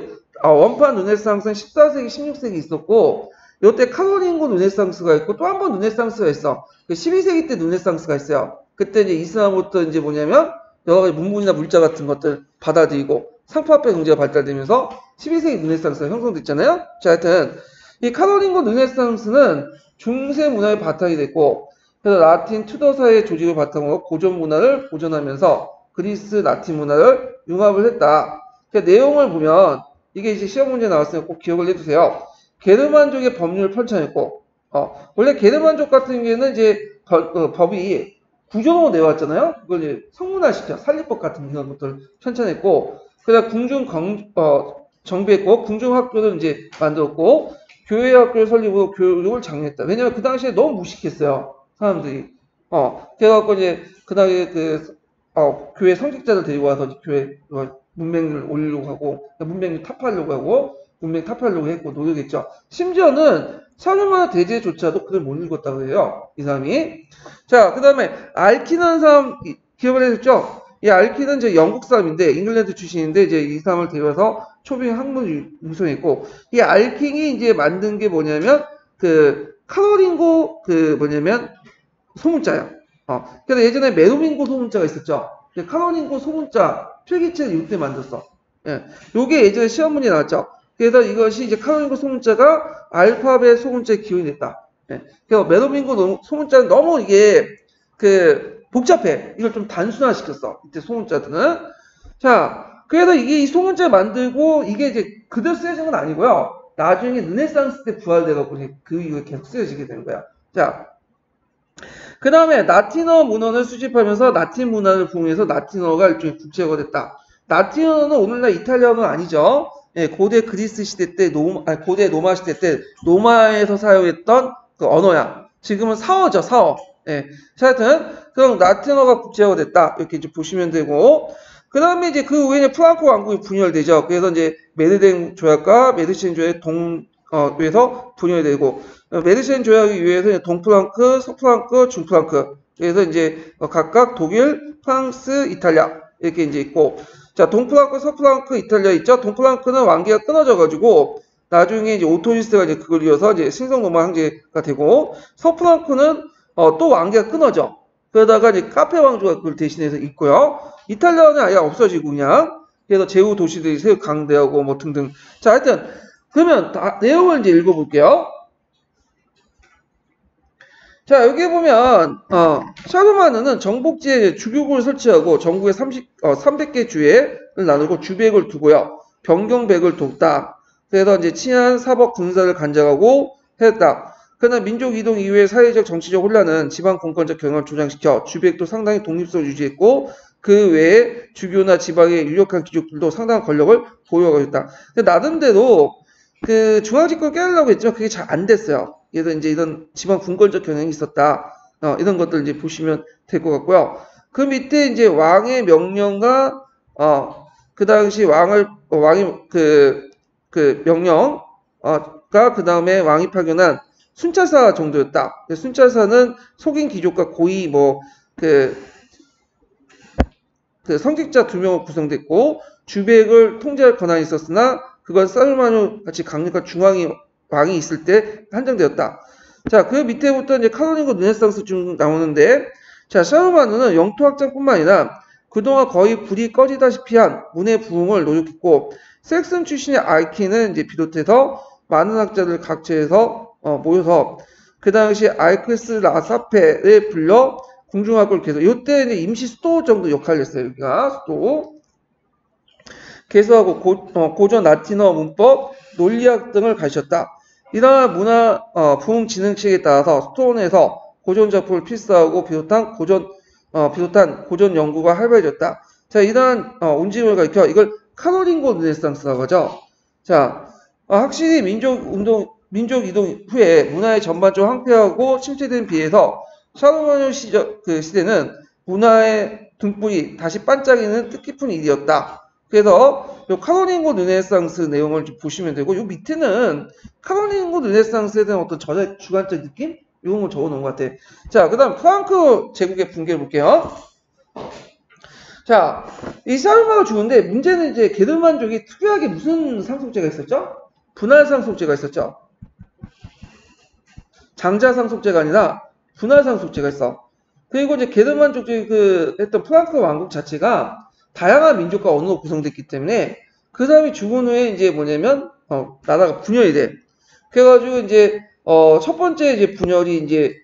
원판 르네상스는 14세기, 16세기 있었고, 요때 카로링고 르네상스가 있고 또 한 번 르네상스가 있어. 12세기 때 르네상스가 있어요. 그때 이제 이슬람부터 이제 뭐냐면 여러 가지 문물이나 물자 같은 것들 받아들이고 상품화폐 경제가 발달되면서 12세기 르네상스가 형성됐잖아요. 자, 하여튼 이 카로링고 르네상스는 중세 문화의 바탕이 됐고, 그래서 라틴 투더사의 조직을 바탕으로 고전 문화를 보존하면서 그리스 라틴 문화를 융합을 했다. 그러니까 내용을 보면 이게 이제 시험 문제 나왔으면 꼭 기억을 해두세요. 게르만족의 법률을 편찬했고, 원래 게르만족 같은 경우에는 이제 법이 구조로 내왔잖아요. 그걸 이제 성문화시켜 살리법 같은 그런 것들을 편찬했고, 그다음 정비했고, 궁중학교를 이제 만들었고, 교회학교 설립으로 교육을 장려했다. 왜냐면 그 당시에 너무 무식했어요. 사람들이. 그래갖고 이제 그 당시에 교회 성직자들 데리고 와서 교회 문맹을 올리려고 하고, 문맹을 타파하려고 하고, 문맹 타파하려고 했고, 노력했죠. 심지어는 사르마나 대제조차도 그걸 못 읽었다고 해요. 이 사람이. 자, 그 다음에 알키라는 사람 기억을 해줬죠? 이 알키는 이제 영국 사람인데, 잉글랜드 출신인데, 이제 이 사람을 데려와서 초빙 학문을 유성했고, 이 알킹이 이제 만든 게 뭐냐면, 카로링고, 소문자예요. 그래서 예전에 메로밍고 소문자가 있었죠. 카로링고 소문자 필기체를 이때 만들었어. 예. 요게 예전에 시험 문제 나왔죠. 그래서 이것이 이제 카로링고 소문자가 알파벳 소문자의 기원이 됐다. 예. 그래서 메로밍고 소문자는 너무 이게, 복잡해. 이걸 좀 단순화시켰어. 이때 소문자들은. 자, 그래서 이게 이 소문자 만들고 이게 이제 그대로 쓰여진 건 아니고요. 나중에 르네상스 때 부활돼갖고 그 이후에 계속 쓰여지게 되는 거야. 자, 그 다음에 라틴어 문헌을 수집하면서 라틴 문화를 부흥해서 라틴어가 일종의 국제어가 됐다. 라틴어는 오늘날 이탈리아어는 아니죠. 예, 고대 그리스 시대 때 고대 로마 시대 때 로마에서 사용했던 그 언어야. 지금은 사어죠, 사어. 예. 자, 하여튼 그럼 라틴어가 국제어가 됐다. 이렇게 이제 보시면 되고. 그 다음에 이제 그 후에는 프랑코 왕국이 분열되죠. 그래서 이제 메르덴 조약과 메르신 조약 에서 분열이 되고, 메르신 조약에 의해서 동프랑크, 서프랑크, 중프랑크. 그래서 이제 각각 독일, 프랑스, 이탈리아 이렇게 이제 있고, 자, 동프랑크, 서프랑크, 이탈리아 있죠. 동프랑크는 왕기가 끊어져가지고 나중에 이제 오토리스가 이제 그걸 이어서 이제 신성 로마 황제가 되고, 서프랑크는 또 왕기가 끊어져. 그러다가 이제 카페 왕조가 그걸 대신해서 있고요. 이탈리아는 아예 없어지고 그냥. 그래서 제후 도시들이 새로 강대하고 뭐 등등. 자, 하여튼 그러면 내용을 이제 읽어볼게요. 자, 여기 보면 샤르마느는 정복지에 주교국을 설치하고 전국에 300개 주회를 나누고 주백을 두고요. 변경백을 돕다. 그래서 이제 치안, 사법, 군사를 간장하고 했다. 그러나 민족 이동 이후에 사회적 정치적 혼란은 지방 공권적 경영을 조장시켜 주백도 상당히 독립성을 유지했고 그 외에 주교나 지방의 유력한 귀족들도 상당한 권력을 보유하고 있다. 나름대로 그 중앙집권을 깨려고 했지만 그게 잘 안 됐어요. 그래서 이제 이런 지방 분권적 경향이 있었다. 이런 것들 이제 보시면 될 것 같고요. 그 밑에 이제 왕의 명령과 그 당시 왕이 명령가 그 다음에 왕이 파견한 순찰사 정도였다. 순찰사는 속인 귀족과 고위 성직자 2명으로 구성됐고 주백을 통제할 권한이 있었으나 그건 사르마누 같이 강력한 왕이 있을 때 한정되었다. 자, 그 밑에부터 이제 카톨릭과 르네상스 쭉 나오는데, 자, 샤르마누는 영토 확장뿐만 아니라 그동안 거의 불이 꺼지다시피 한 문의 부흥을 노력했고, 섹슨 출신의 알키는 이제 비롯해서 많은 학자들 각처에서 모여서 그 당시 알크스 라사페를 불러 궁중학교를 개설. 이때 이제 임시 수도 정도 역할을 했어요. 여기가 수도. 개소하고 고전 라틴어 문법, 논리학 등을 가르쳤다. 이러한 문화 부흥 진흥책에 따라서 스톤에서 고전 작품을 필사하고 비롯한 고전 연구가 활발해졌다. 자, 이러한 움직임을 가리켜 이걸 카로링고 르네상스라고 하죠. 자, 확실히 민족 이동 후에 문화의 전반적으로 황폐하고 침체된 비해서 샤르마누 시대는 문화의 등불이 다시 반짝이는 뜻깊은 일이었다. 그래서 요 카로링고 르네상스 내용을 좀 보시면 되고 요 밑에는 카로링고 르네상스에 대한 어떤 저자의 주관적 느낌? 이런 거 적어놓은 것 같아. 자, 그 다음 프랑크 제국의 붕괴를 볼게요. 자, 이 사르마가 죽은데 문제는 이제 게르만족이 특이하게 무슨 상속제가 있었죠? 분할 상속제가 있었죠. 장자 상속제가 아니라 분할 상속제가 있어. 그리고 이제 게르만족이 했던 프랑크 왕국 자체가 다양한 민족과 언어로 구성됐기 때문에 그 사람이 죽은 후에 이제 뭐냐면 나라가 분열이 돼. 그래가지고 이제 첫 번째 이제 분열이 이제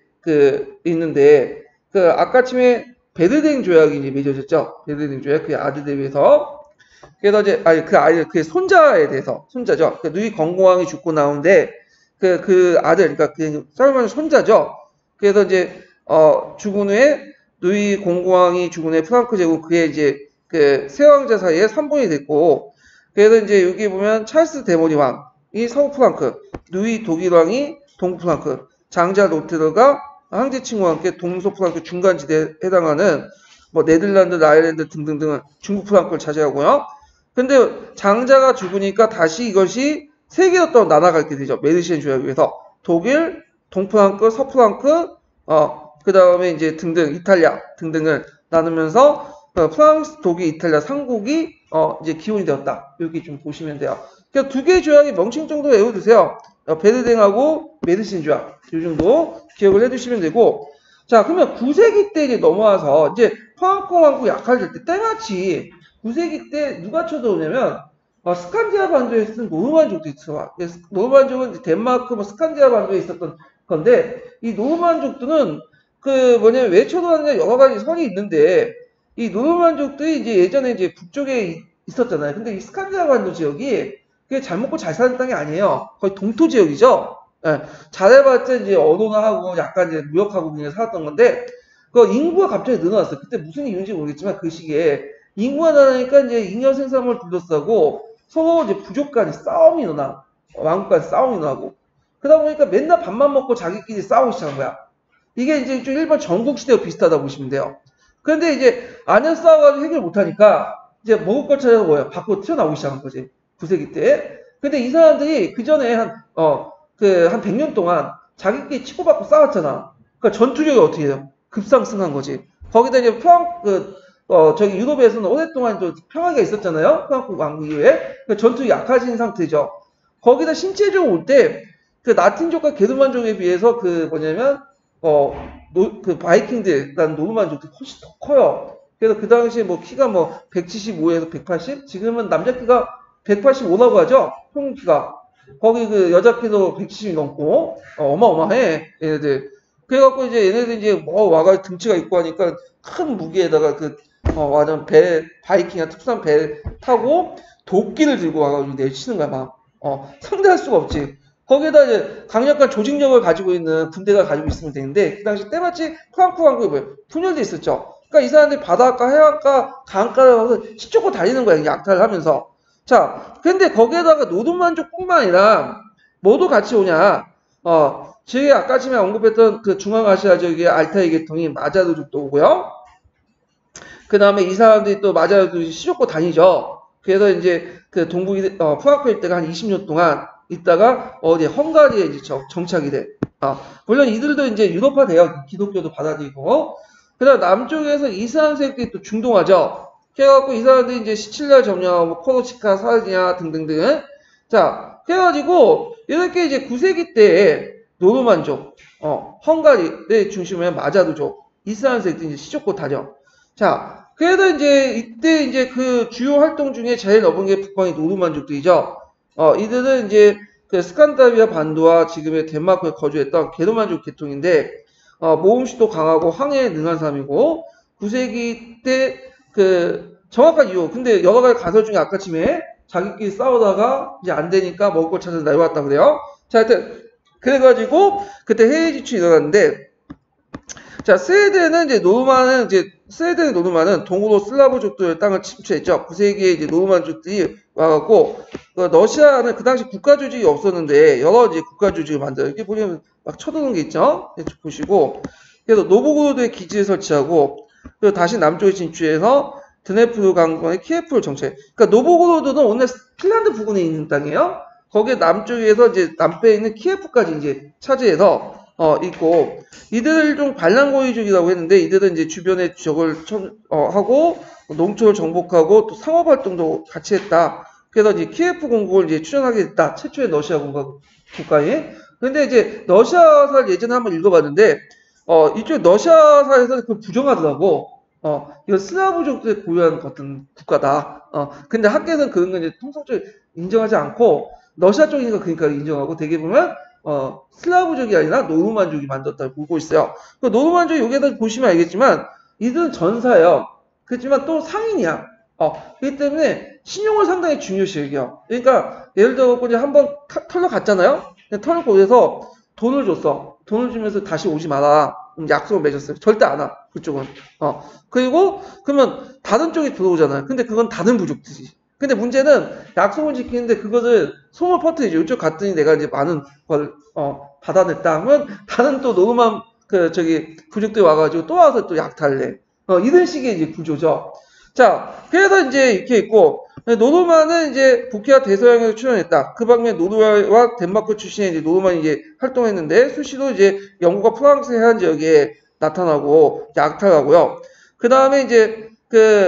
있는데 아까 침에 베르댕 조약이 이제 맺어졌죠. 베르댕 조약 그 아들에 대해서. 그래서 이제 그 손자에 대해서 손자죠. 누이 건공왕이 죽고 나오는데 그 아들 그러니까 그 사르마는 손자죠. 그래서 이제 죽은 후에 누이 공공왕이 죽은 후에 프랑크 제국 그의 이제 세 왕자 사이에 선봉이 됐고 그래서 이제 여기 보면 찰스 데모니 왕이 서부 프랑크, 누이 독일 왕이 동부 프랑크, 장자 로테르가 황제 친구와 함께 동서 프랑크 중간지대에 해당하는 뭐 네덜란드, 아일랜드 등등등은 중부 프랑크를 차지하고요. 근데 장자가 죽으니까 다시 이것이 세 개로 또 나눠가게 되죠. 메르시엔 조약에 의해서 독일, 동프랑크, 서프랑크, 그 다음에 이제 등등 이탈리아 등등을 나누면서 프랑스, 독일, 이탈리아 3국이 이제 기원이 되었다. 이렇게 좀 보시면 돼요. 그러니까 두 개의 조약이 명칭 정도 외워두세요. 베르댕하고 메르시엔 조약 이 정도 기억을 해두시면 되고 자 그러면 9세기 때 이제 넘어와서 이제 프랑크 왕국 약화될 때 때마치 9세기 때 누가 쳐들어오냐면 스칸디아 반도에 있었던 노르만족도 있어. 노르만족은 덴마크, 스칸디아 반도에 있었던 건데 이 노르만족들은 왜 쳐들어왔느냐 여러 가지 설이 있는데 이 노르만족들이 이제 예전에 이제 북쪽에 있었잖아요. 근데 이 스칸디아 반도 지역이 그게 잘 먹고 잘 사는 땅이 아니에요. 거의 동토 지역이죠. 예, 잘해봤자 이제 언어나 하고 약간 이제 무역하고 그냥 살았던 건데 인구가 갑자기 늘어났어요. 그때 무슨 이유인지 모르겠지만 그 시기에 인구가 늘어나니까 이제 잉여 생산물 둘러싸고 서로 이제 부족 간에 싸움이 일어나. 왕국 간 싸움이 일어나고. 그러다 보니까 맨날 밥만 먹고 자기끼리 싸우기 시작한 거야. 이게 이제 좀 일본 전국시대와 비슷하다고 보시면 돼요. 그런데 이제 안에 싸워가지고 해결 못하니까 이제 먹을 걸 찾아서 뭐야? 밖으로 튀어나오기 시작한 거지. 9세기 때. 근데 이 사람들이 그 전에 한 100년 동안 자기끼리 치고받고 싸웠잖아. 그러니까 전투력이 어떻게 해요? 급상승한 거지. 거기다 이제 저기 유럽에서는 오랫동안 좀 평화가 있었잖아요. 프랑크 왕국 이후에. 그러니까 전투력이 약해진 상태죠. 거기다 신체적으로 올 때, 라틴족과 게르만족에 비해서 바이킹들, 노르만족들이 훨씬 더 커요. 그래서 그 당시에 키가 175에서 180? 지금은 남자 키가 185라고 하죠? 평균 키가. 거기 여자 키도 170이 넘고, 어마어마해, 얘네들. 그래갖고 이제 얘네들 이제 와가지고 등치가 있고 하니까 큰 무기에다가 완전 바이킹이나 특수한 배 타고 도끼를 들고 와가지고 내치는 거야, 막. 상대할 수가 없지. 거기에다 이제 강력한 조직력을 가지고 있는 군대가 가지고 있으면 되는데, 그 당시 때마치 프랑크 왕국이 분열돼 있었죠. 그러니까 이 사람들이 바닷가, 해안가, 강가를 가서 시쫓고 다니는 거야, 약탈을 하면서. 자, 근데 거기에다가 노르만족뿐만 아니라 뭐도 같이 오냐. 저희 아까 전에 언급했던 중앙아시아 지역의 알타이 계통이 마자르족도 오고요. 그 다음에 이 사람들이 또 마자르족이 시쫓고 다니죠. 그래서 이제 동부 프랑크 일대가 한 20년 동안 있다가 헝가리에 이제 정착이 돼. 물론 이들도 이제 유럽화 돼요. 기독교도 받아들이고. 그 다음 남쪽에서 이슬람 세력들이 또 중동하죠. 그래갖고 이 사람들이 이제 시칠리아 점령, 코르시카, 사르디아 등등등. 자, 그래가지고 이렇게 이제 9세기 때 노르만족, 헝가리를 중심으로 한 마자르족, 이슬람 세력들이 이제 시쫓고 다녀. 자, 그래도 이제 이때 이제 주요 활동 중에 제일 넓은 게 북방의 노르만족들이죠. 이들은 이제 스칸다비아 반도와 지금의 덴마크에 거주했던 게르만족 계통인데, 모험시도 강하고 항해에 능한 사람이고, 9세기 때 정확한 이유, 근데 여러 가지 가설 중에 아까 침에 자기끼리 싸우다가 이제 안 되니까 먹을 걸 찾아서 내려왔다 그래요. 자, 하여튼, 그래가지고, 그때 해외 지출이 일어났는데, 자, 스웨덴은 노르만은 동으로 슬라브족들의 땅을 침투했죠. 9세기에 이제 노르만족들이 와갖고, 러시아는 그 당시 국가조직이 없었는데, 여러 이제 국가조직을 만들어요. 이렇게 보시면 막 쳐도는 게 있죠? 보시고. 그래서 노보고로드에 기지를 설치하고, 그리고 다시 남쪽에 진출해서 드네프르 강권의 키예프를 정착해. 그러니까 노보고로드는 오늘 핀란드 부근에 있는 땅이에요. 거기에 남쪽에서 이제 남배에 있는 키예프까지 이제 차지해서 있고, 이들 좀 반란고위족이라고 했는데, 이들은 이제 주변에 적을 하고, 농촌을 정복하고, 또 상업활동도 같이 했다. 그래서 이제 키예프 공국을 이제 추천하게 됐다. 최초의 러시아 국가에. 근데 이제 러시아사를 예전에 한번 읽어봤는데, 이쪽 러시아사에서는 그걸 부정하더라고. 이건 슬라브족들이 고유한 어떤 국가다. 근데 학계에서는 그런 건 이제 통상적으로 인정하지 않고, 러시아 쪽이니까 그러니까 인정하고, 되게 보면, 슬라브족이 아니라 노르만족이 만들었다고 보고 있어요. 그 노르만족 여기에다 보시면 알겠지만, 이들은 전사예요. 그렇지만 또 상인이야. 그렇기 때문에 신용을 상당히 중요시 여겨. 그러니까, 예를 들어, 이제 한번 털러 갔잖아요? 털을 보내서 돈을 줬어. 돈을 주면서 다시 오지 마라. 약속을 맺었어요. 절대 안 와. 그쪽은. 그리고, 그러면 다른 쪽이 들어오잖아요. 근데 그건 다른 부족들이. 근데 문제는 약속을 지키는데 그것을 소문 퍼뜨리죠. 이쪽 갔더니 내가 이제 많은 걸, 받아냈다 하면 다른 또 노르만, 부족들이 와가지고 또 와서 또 약탈래. 이런 식의 이제 구조죠. 자, 그래서 이제 이렇게 있고, 노르만은 이제 북해와 대서양에서 출연했다. 그 방면 노르웨이와 덴마크 출신의 이제 노르만이 이제 활동했는데, 수시로 이제 영국과 프랑스 해안 지역에 나타나고 약탈하고요. 그 다음에 이제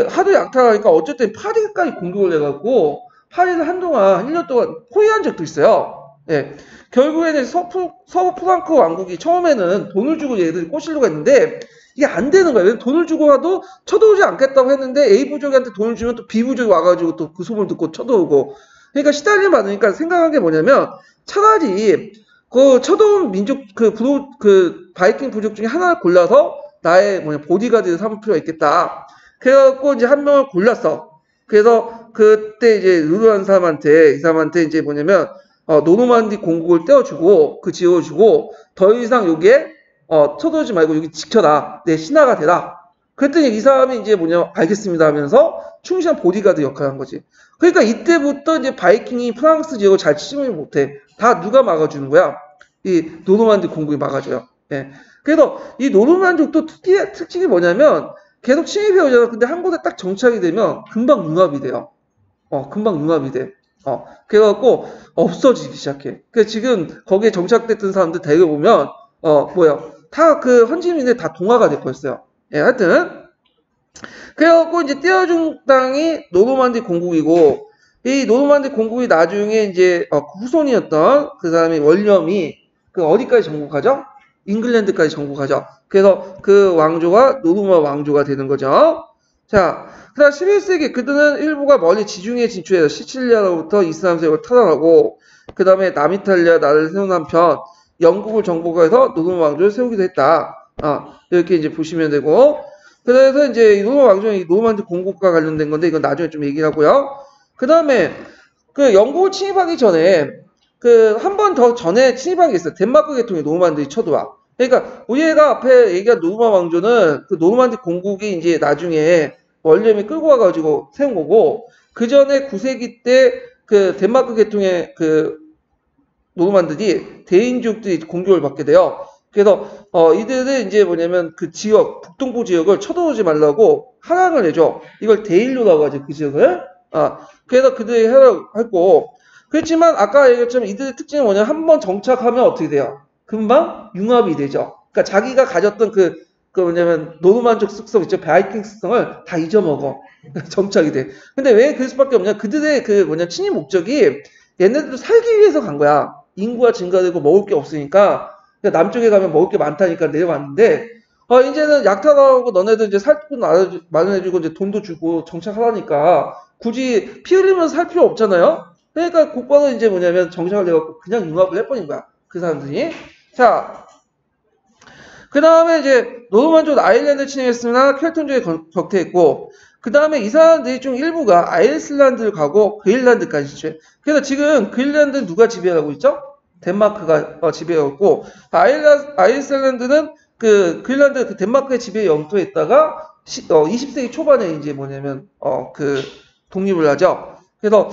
하도 약탈하니까 어쨌든 파리까지 공격을 해갖고, 파리를 한동안, 1년 동안 포위한 적도 있어요. 예. 결국에는 서부 프랑크 왕국이 처음에는 돈을 주고 얘들이 꼬시려고 했는데, 이게 안 되는 거예요. 돈을 주고 와도 쳐들어오지 않겠다고 했는데 A부족한테 돈을 주면 또 B부족이 와가지고 또 그 소문을 듣고 쳐들어오고. 그러니까 시달림 받으니까 생각한 게 뭐냐면, 차라리 그 쳐들어온 민족, 바이킹 부족 중에 하나를 골라서 나의 보디가드를 삼을 필요가 있겠다. 그래갖고 이제 한 명을 골랐어. 그래서 그때 이제 루루한 사람한테, 이 사람한테 이제 뭐냐면, 노르만디 공국을 떼어주고, 그 지어주고, 더 이상 여기에 쳐들어오지 말고 여기 지켜라. 내 신하가 되라. 그랬더니 이 사람이 이제 알겠습니다 하면서 충실한 보디가드 역할을 한 거지. 그러니까 이때부터 이제 바이킹이 프랑스 지역을 잘 침입을 못해. 다 누가 막아주는 거야? 이 노르만디 공국이 막아줘요. 예. 그래서 이 노르만족도 특징이 뭐냐면 계속 침입해 오잖아. 근데 한 곳에 딱 정착이 되면 금방 융합이 돼요. 금방 융합이 돼. 그래갖고 없어지기 시작해. 그 지금 거기에 정착됐던 사람들 대개 보면 다 그 헌지민들 다 동화가 됐었어요. 예, 하여튼. 그래갖고 이제 떼어준 땅이 노르만디 공국이고, 이 노르만디 공국이 나중에 이제 후손이었던 그 사람이 월렴이 어디까지 정복하죠? 잉글랜드까지 정복하죠. 그래서 그 왕조가 노르만 왕조가 되는 거죠. 자, 그 다음 11세기 그들은 일부가 멀리 지중해 진출해서 시칠리아로부터 이슬람 세력을 타락하고, 그 다음에 남이탈리아 나라를 세운 한편 영국을 정복해서 노르만 왕조를 세우기도 했다. 이렇게 이제 보시면 되고, 그래서 이제 노르만 왕조는 노르만디 공국과 관련된 건데 이건 나중에 좀 얘기를 하고요. 그 다음에 영국을 침입하기 전에 한 번 더 전에 침입한 게 있어요. 덴마크 계통의 노르만들이 쳐들어와. 그러니까 우리가 앞에 얘기한 노르만 왕조는 그 노르만디 공국이 이제 나중에 월렘이 끌고 와가지고 세운 거고, 그 전에 9세기 때 덴마크 계통의 노르만들이 대인족들이 공격을 받게 돼요. 그래서 이들은 이제 뭐냐면 그 지역, 북동부 지역을 쳐들어오지 말라고 하락을 해줘. 이걸 대일로라고 하죠, 그 지역을. 그래서 그들이 하락했고, 그렇지만 아까 얘기했지만 이들의 특징은 뭐냐면 한번 정착하면 어떻게 돼요? 금방 융합이 되죠. 그러니까 자기가 가졌던 뭐냐면 노르만족 습성 있죠, 바이킹 습성을 다 잊어먹어. 정착이 돼. 근데 왜 그럴 수밖에 없냐? 그들의 침입 목적이 얘네들도 살기 위해서 간 거야. 인구가 증가되고 먹을 게 없으니까, 남쪽에 가면 먹을 게 많다니까 내려왔는데, 이제는 약탈하고 너네들 이제 살돈 마련해주고 이제 돈도 주고 정착하라니까 굳이 피 흘리면서 살 필요 없잖아요? 그러니까 곧바로 이제 뭐냐면 정착을 해갖고 그냥 융합을 해버린 거야. 그 사람들이. 자, 그 다음에 이제 노르만족 아일랜드 침입했으나 켈톤족에 격퇴했고, 그 다음에 이 사람들이 좀 일부가 아이슬란드를 가고 그린란드까지 진출해. 그래서 지금 그린란드는 누가 지배하고 있죠? 덴마크가 지배하고 있고, 아이슬란드는 그린란드 덴마크의 지배 영토에 있다가 20세기 초반에 이제 뭐냐면 독립을 하죠. 그래서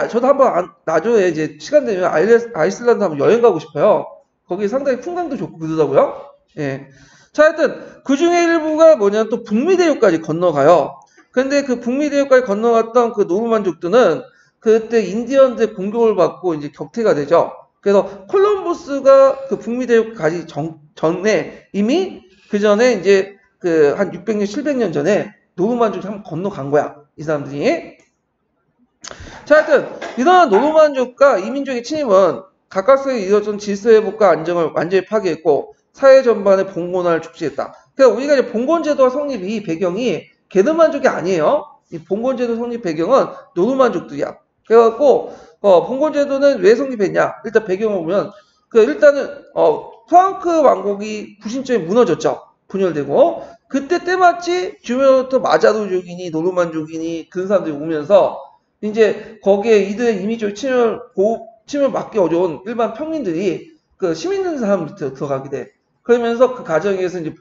저도 한번 나중에 이제 시간 되면 아이슬란드 한번 여행 가고 싶어요. 거기 상당히 풍광도 좋고 그러더라고요. 예. 자, 하여튼 그 중에 일부가 뭐냐면 또 북미 대륙까지 건너가요. 근데 그 북미 대륙까지 건너갔던 그 노르만족들은 그때 인디언들 공격을 받고 이제 격퇴가 되죠. 그래서 콜럼버스가 그 북미 대륙까지 전에 이미 그 전에 이제 그 한 600년, 700년 전에 노르만족이 한번 건너간 거야. 이 사람들이. 자, 하여튼 이러한 노르만족과 이민족의 침입은 가까스에 이어진 질서 회복과 안정을 완전히 파괴했고 사회 전반의 봉건화를 촉진했다. 그러니까 우리가 이제 봉건제도와 성립이 배경이 게르만족이 아니에요. 이 봉건제도 성립 배경은 노르만족들이야. 그래갖고 봉건제도는 왜 성립했냐? 일단 배경을 보면 일단은 프랑크 왕국이 불신점이 무너졌죠. 분열되고 그때 때마치 주변부터 마자르족이니 노르만족이니 그런 사람들이 오면서 이제 거기에 이들의 이민족 침을 막기 어려운 일반 평민들이 그 시민된 사람 밑에 들어가게 돼. 그러면서 그 과정에서 이제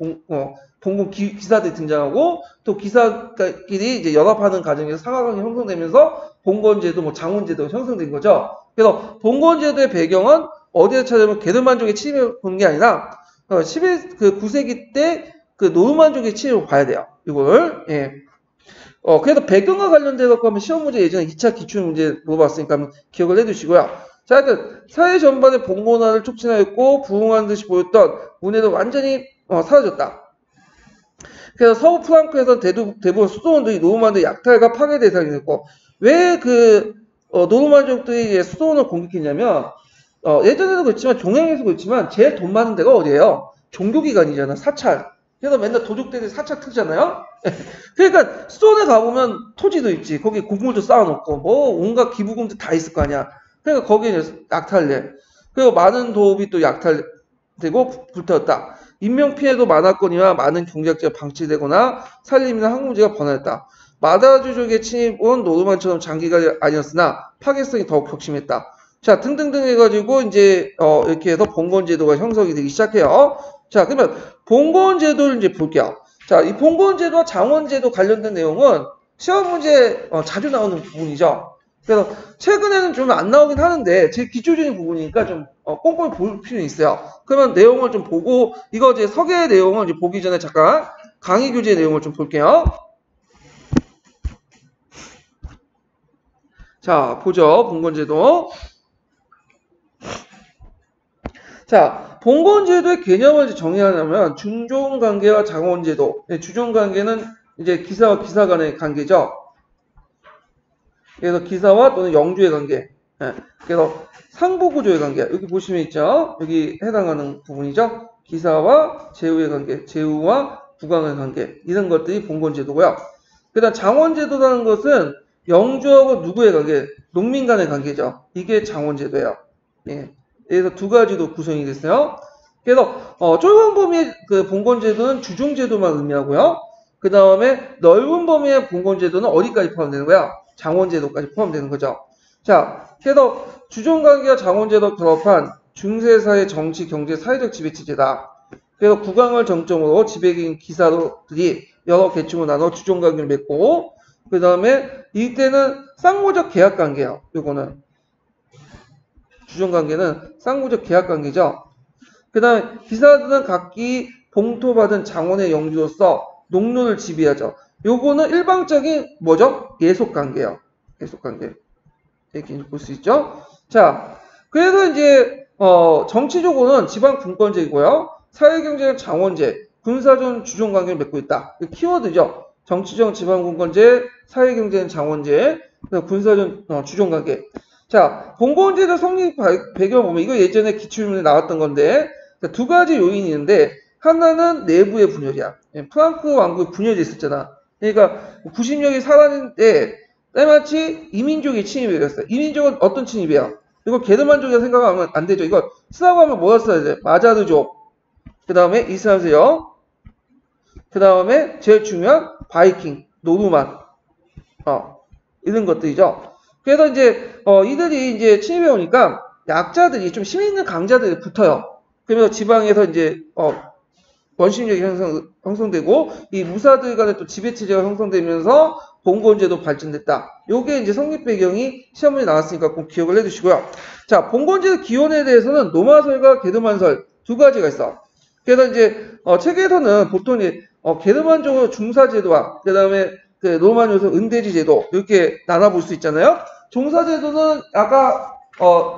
봉건 기사들이 등장하고 또 기사끼리 이제 연합하는 과정에서 상하관이 형성되면서 봉건제도, 뭐 장원제도가 형성된 거죠. 그래서 봉건제도의 배경은 어디에 찾아보면 게르만족의 침입을 보는 게 아니라 9세기 때 그 노르만족의 침입을 봐야 돼요. 이걸 예. 그래서 배경과 관련돼서 한번 시험 문제 예전에 2차 기출 문제 물어봤으니까 한번 기억을 해두시고요. 자, 하여튼 사회 전반의 봉건화를 촉진하였고 부흥하는 듯이 보였던 문해도 완전히 사라졌다. 그래서 서부 프랑크에서 대부분 수도원들이 노르만드 약탈과 파괴 대상이 됐고 왜 노르만족들이 수도원을 공격했냐면 예전에도 그렇지만 종양에서 그렇지만 제일 돈 많은 데가 어디예요? 종교기관이잖아. 사찰. 그래서 맨날 도둑들이 사찰 트잖아요. 그러니까 수도원에 가보면 토지도 있지. 거기 곡물도 쌓아놓고 뭐 온갖 기부금도 다 있을 거 아니야. 그러니까 거기에 약탈돼. 그리고 많은 도읍이 또 약탈되고 불태웠다. 인명피해도 많았거니와 많은 경제학자가 방치되거나 산림이나 항공지가 번화했다. 마다주족의 침입은 노르만처럼 장기가 아니었으나 파괴성이 더욱 격심했다. 자, 등등등 해가지고 이제 이렇게 해서 봉건제도가 형성이 되기 시작해요. 자, 그러면 봉건제도를 이제 볼게요. 자, 이 봉건제도와 장원제도 관련된 내용은 시험 문제 자주 나오는 부분이죠. 그래서 최근에는 좀 안 나오긴 하는데 제일 기초적인 부분이니까 좀 꼼꼼히 볼 필요는 있어요. 그러면 내용을 좀 보고 이거 이제 서계 내용을 이제 보기 전에 잠깐 강의 교재 내용을 좀 볼게요. 자, 보죠. 봉건제도. 자, 봉건제도의 개념을 이제 정의하려면 준종관계와 장원제도. 주종관계는 이제 기사와 기사 간의 관계죠. 그래서 기사와 또는 영주의 관계. 그래서 상부구조의 관계. 여기 보시면 있죠. 여기 해당하는 부분이죠. 기사와 제후의 관계, 제후와 국왕의 관계. 이런 것들이 봉건제도고요. 그 다음 장원제도라는 것은 영주하고 누구의 관계? 농민 간의 관계죠. 이게 장원제도예요. 예. 그래서 두 가지도 구성이 됐어요. 그래서 좁은 범위의 그 봉건제도는 주종제도만 의미하고요. 그 다음에 넓은 범위의 봉건제도는 어디까지 포함되는 거야? 장원제도까지 포함되는 거죠. 자, 그래서 주종관계와 장원제도 결합한 중세사의 정치, 경제, 사회적 지배체제다. 그래서 국왕을 정점으로 지배인 기사들이 여러 계층으로 나눠 주종관계를 맺고 그 다음에 이때는 쌍무적 계약관계예요. 요거는 주종관계는 쌍무적 계약관계죠. 그 다음에 기사들은 각기 봉토받은 장원의 영주로서 농노를 지배하죠. 요거는 일방적인 뭐죠? 예속관계예요. 예속관계. 이렇게 볼 수 있죠. 자, 그래서 이제 정치적으로는 지방 분권제이고요. 사회경제는 장원제, 군사적은 주종관계를 맺고 있다. 키워드죠. 정치적 지방 분권제, 사회경제는 장원제, 군사적 주종관계. 자, 봉건제도 성립 배경 보면 이거 예전에 기출문에 나왔던 건데 두 가지 요인이 있는데 하나는 내부의 분열이야. 프랑크 왕국이 분열이 있었잖아. 그러니까 90년이 살았는데 때마치 이민족이 침입이 됐어요. 이민족은 어떤 침입이야? 이거 게르만족이라 생각하면 안 되죠. 이거 쓰라고 하면 뭐가 써야 돼? 마자르족. 그 다음에 이스라엘요. 그 다음에 제일 중요한 바이킹, 노르만. 이런 것들이죠. 그래서 이제 이들이 이제 침입해 오니까 약자들이 좀 힘 있는 강자들이 붙어요. 그러면서 지방에서 이제 원심력이 형성되고 이 무사들 간에 또 지배체제가 형성되면서 봉건제도 발전됐다. 요게 이제 성립 배경이 시험문에 나왔으니까 꼭 기억을 해두시고요. 자, 봉건제도 기원에 대해서는 노마설과 게르만설 두 가지가 있어. 그래서 이제 책에서는 보통 게르만족으로 중사제도와 그 다음에 그 노르만족에서 은대지 제도 이렇게 나눠볼 수 있잖아요. 종사제도는 아까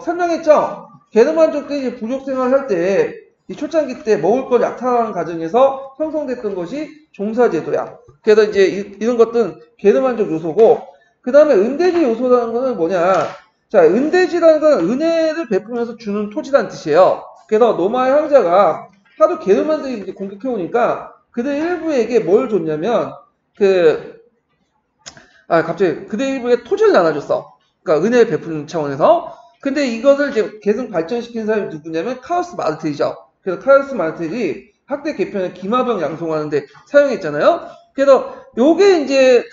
설명했죠. 게르만족들이 부족 생활을 할 때 이 초창기 때 먹을 걸 약탈하는 과정에서 형성됐던 것이 종사제도야. 그래서 이제 이런 것들은 계름만족 요소고, 그 다음에 은대지 요소라는 거는 뭐냐. 자, 은대지라는 건 은혜를 베풀면서 주는 토지라는 뜻이에요. 그래서 노마의 황제가 하도 게르만들이 공격해오니까 그들 일부에게 뭘 줬냐면, 갑자기 그들 일부에 토지를 나눠줬어. 그러니까 은혜를 베푸는 차원에서. 근데 이것을 이제 계속 발전시킨 사람이 누구냐면 카오스 마르텔이죠. 그래서 카오스 마르텔이 학대 개편을 기마병 양성하는데 사용했잖아요. 그래서 요게 이제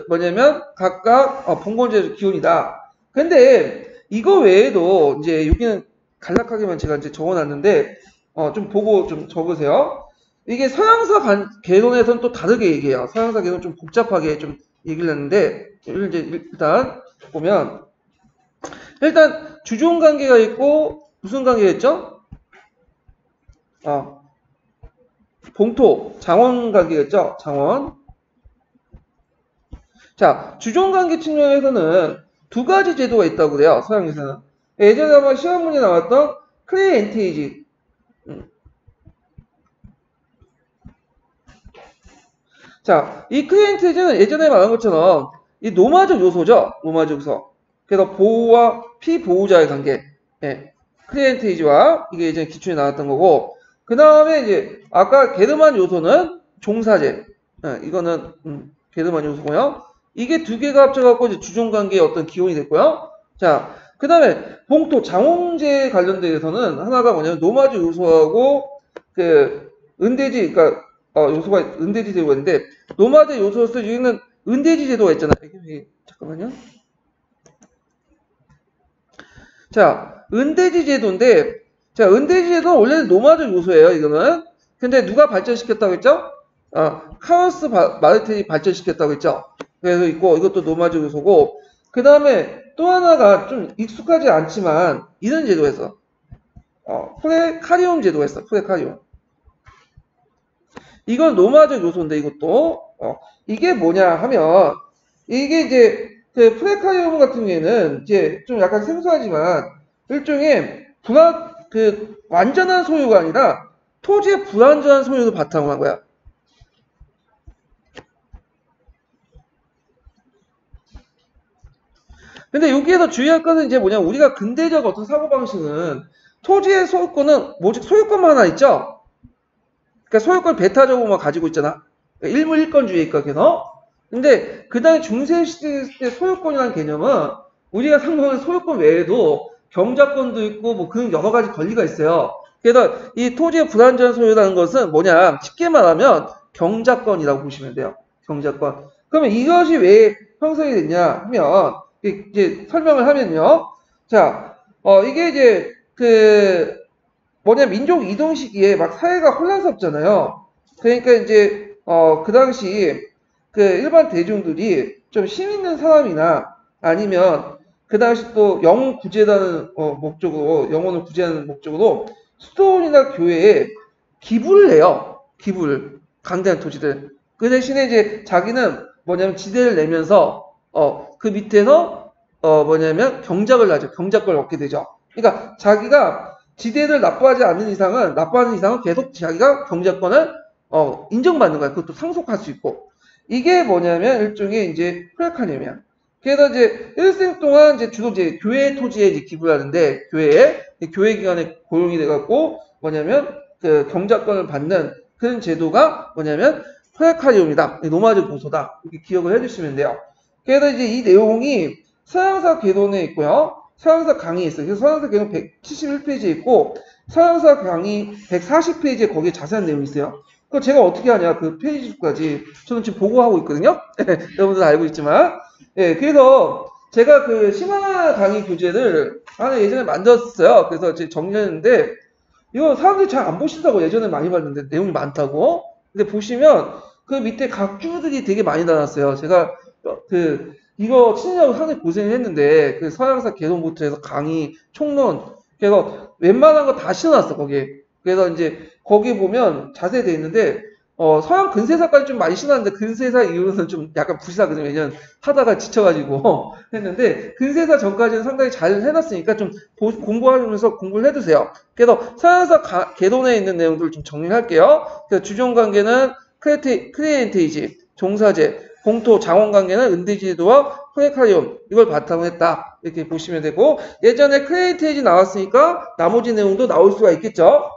뭐냐면 각각 봉건제도 기원이다. 근데 이거 외에도 이제 여기는 간략하게만 제가 이제 적어놨는데 좀 보고 좀 적으세요. 이게 서양사 개론에서는 또 다르게 얘기해요. 서양사 개론 좀 복잡하게 좀 얘기를 했는데 이제 일단 보면 일단 주종 관계가 있고 무슨 관계가 있죠? 봉토, 장원 관계가 있죠? 장원. 자, 주종 관계 측면에서는 두 가지 제도가 있다고 그래요. 서양에서는. 예전에 아마 시험 문제 나왔던 클레이엔테이지. 자, 이 클레이엔테이지는 예전에 말한 것처럼 이 노마적 요소죠. 노마적 요소. 그래서 보호와 피보호자의 관계. 예. 클레이엔테이지와 이게 이제 기출에 나왔던 거고, 그 다음에 이제 아까 게르만 요소는 종사제. 예, 이거는 게르만 요소고요. 이게 두 개가 합쳐갖고 이제 주종관계의 어떤 기원이 됐고요. 자, 그 다음에 봉토 장홍제 관련돼서는 하나가 뭐냐면 노마주 요소하고 은대지, 그러니까 요소가 은대지 제도가 있는데 노마주 요소로서 여기는 은대지 제도가 있잖아요. 잠깐만요. 자, 은대지 제도인데, 자, 은대지 제도는 원래는 노마주 요소예요. 이거는. 근데 누가 발전시켰다고 했죠? 카오스 마르텔이 발전시켰다고 했죠. 그래서 있고 이것도 노마주 요소고, 그 다음에 또 하나가 좀 익숙하지 않지만 이런 제도가 있어. 프레카리움 제도가 있어. 프레카리움. 이건 노마적 요소인데 이것도 이게 뭐냐 하면 이게 이제 프레카리움 같은 경우에는 이제 좀 약간 생소하지만 일종의 완전한 소유가 아니라 토지의 불완전한 소유를 바탕으로 한 거야. 근데 여기에서 주의할 것은 이제 뭐냐, 우리가 근대적 어떤 사고방식은 토지의 소유권은 오직 소유권만 하나 있죠? 그러니까 소유권 배타적으로만 가지고 있잖아. 그러니까 일무일권주의니까 그래서. 근데 그 다음에 중세시대 때 소유권이라는 개념은 우리가 상고하는 소유권 외에도 경작권도 있고 뭐 그런 여러 가지 권리가 있어요. 그래서 이 토지의 불완전 소유라는 것은 뭐냐, 쉽게 말하면 경작권이라고 보시면 돼요. 경작권. 그러면 이것이 왜 형성이 됐냐 하면 이제 설명을 하면요. 자, 이게 이제 민족 이동 시기에 막 사회가 혼란스럽잖아요. 그러니까 이제 그 당시 일반 대중들이 좀 힘 있는 사람이나 아니면 그 당시 또 영혼 구제라는 목적으로, 영혼을 구제하는 목적으로 수도원이나 교회에 기부를 해요. 기부를. 강대한 토지들. 그 대신에 이제 자기는 지대를 내면서 그 밑에서 경작을 하죠. 경작권을 얻게 되죠. 그러니까 자기가 지대를 납부하지 않는 이상은 계속 자기가 경작권을 인정받는 거야. 그것도 상속할 수 있고. 이게 일종의 이제 프레카니움이야. 그래서 이제 일생 동안 이제 주로 이제 교회 토지에 이제 기부를 하는데, 교회 기관에 고용이 돼갖고 경작권을 받는 그런 제도가 프레카리움이다. 노마적 보소다. 이렇게 기억을 해주시면 돼요. 그래서 이제 이 내용이 서양사 개론에 있고요. 서양사 강의 있어요. 그래서 서양사 개론 171페이지에 있고, 서양사 강의 140페이지에 거기에 자세한 내용이 있어요. 그거 제가 어떻게 하냐, 그 페이지까지. 저는 지금 보고하고 있거든요. 여러분들 알고 있지만. 예, 그래서 제가 심화 강의 교재를 하나 예전에 만들었어요. 그래서 제가 정리했는데, 이거 사람들이 잘 안 보신다고 예전에 많이 봤는데, 내용이 많다고. 근데 보시면, 그 밑에 각 주들이 되게 많이 나왔어요. 제가, 이거 치느냐고 상당히 고생을 했는데, 서양사 개론부터 해서 강의, 총론, 그래서 웬만한 거 다 실어놨어, 거기에. 그래서 이제, 거기 보면 자세히 돼 있는데, 서양 근세사까지 좀 많이 신었는데 근세사 이후로는 좀 약간 부실하거든요. 왜냐면 하다가 지쳐가지고 했는데 근세사 전까지는 상당히 잘 해놨으니까 좀 공부하면서 공부를 해두세요. 그래서 서양사 개론에 있는 내용들을 좀 정리할게요. 그래서 주종관계는 크리엔테이지, 종사제, 봉토, 장원관계는 은대지도와 포에카리온 이걸 바탕으로 했다. 이렇게 보시면 되고 예전에 크리엔테이지 나왔으니까 나머지 내용도 나올 수가 있겠죠.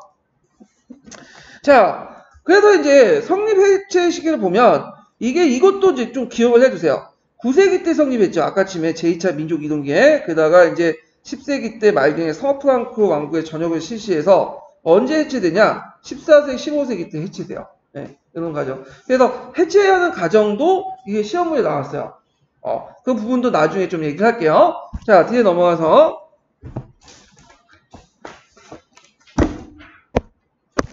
자, 그래서 이제 성립 해체 시기를 보면 이것도 이제 좀 기억을 해주세요. 9세기 때 성립했죠. 아까 침에 제2차 민족 이동기에 게다가 이제 10세기 때 말경에 서프랑크 왕국의 전역을 실시해서 언제 해체되냐? 14세기, 15세기 때 해체돼요. 네, 이런 과정. 그래서 해체하는 과정도 이게 시험문에 나왔어요. 그 부분도 나중에 좀 얘기를 할게요. 자, 뒤에 넘어가서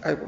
아이고.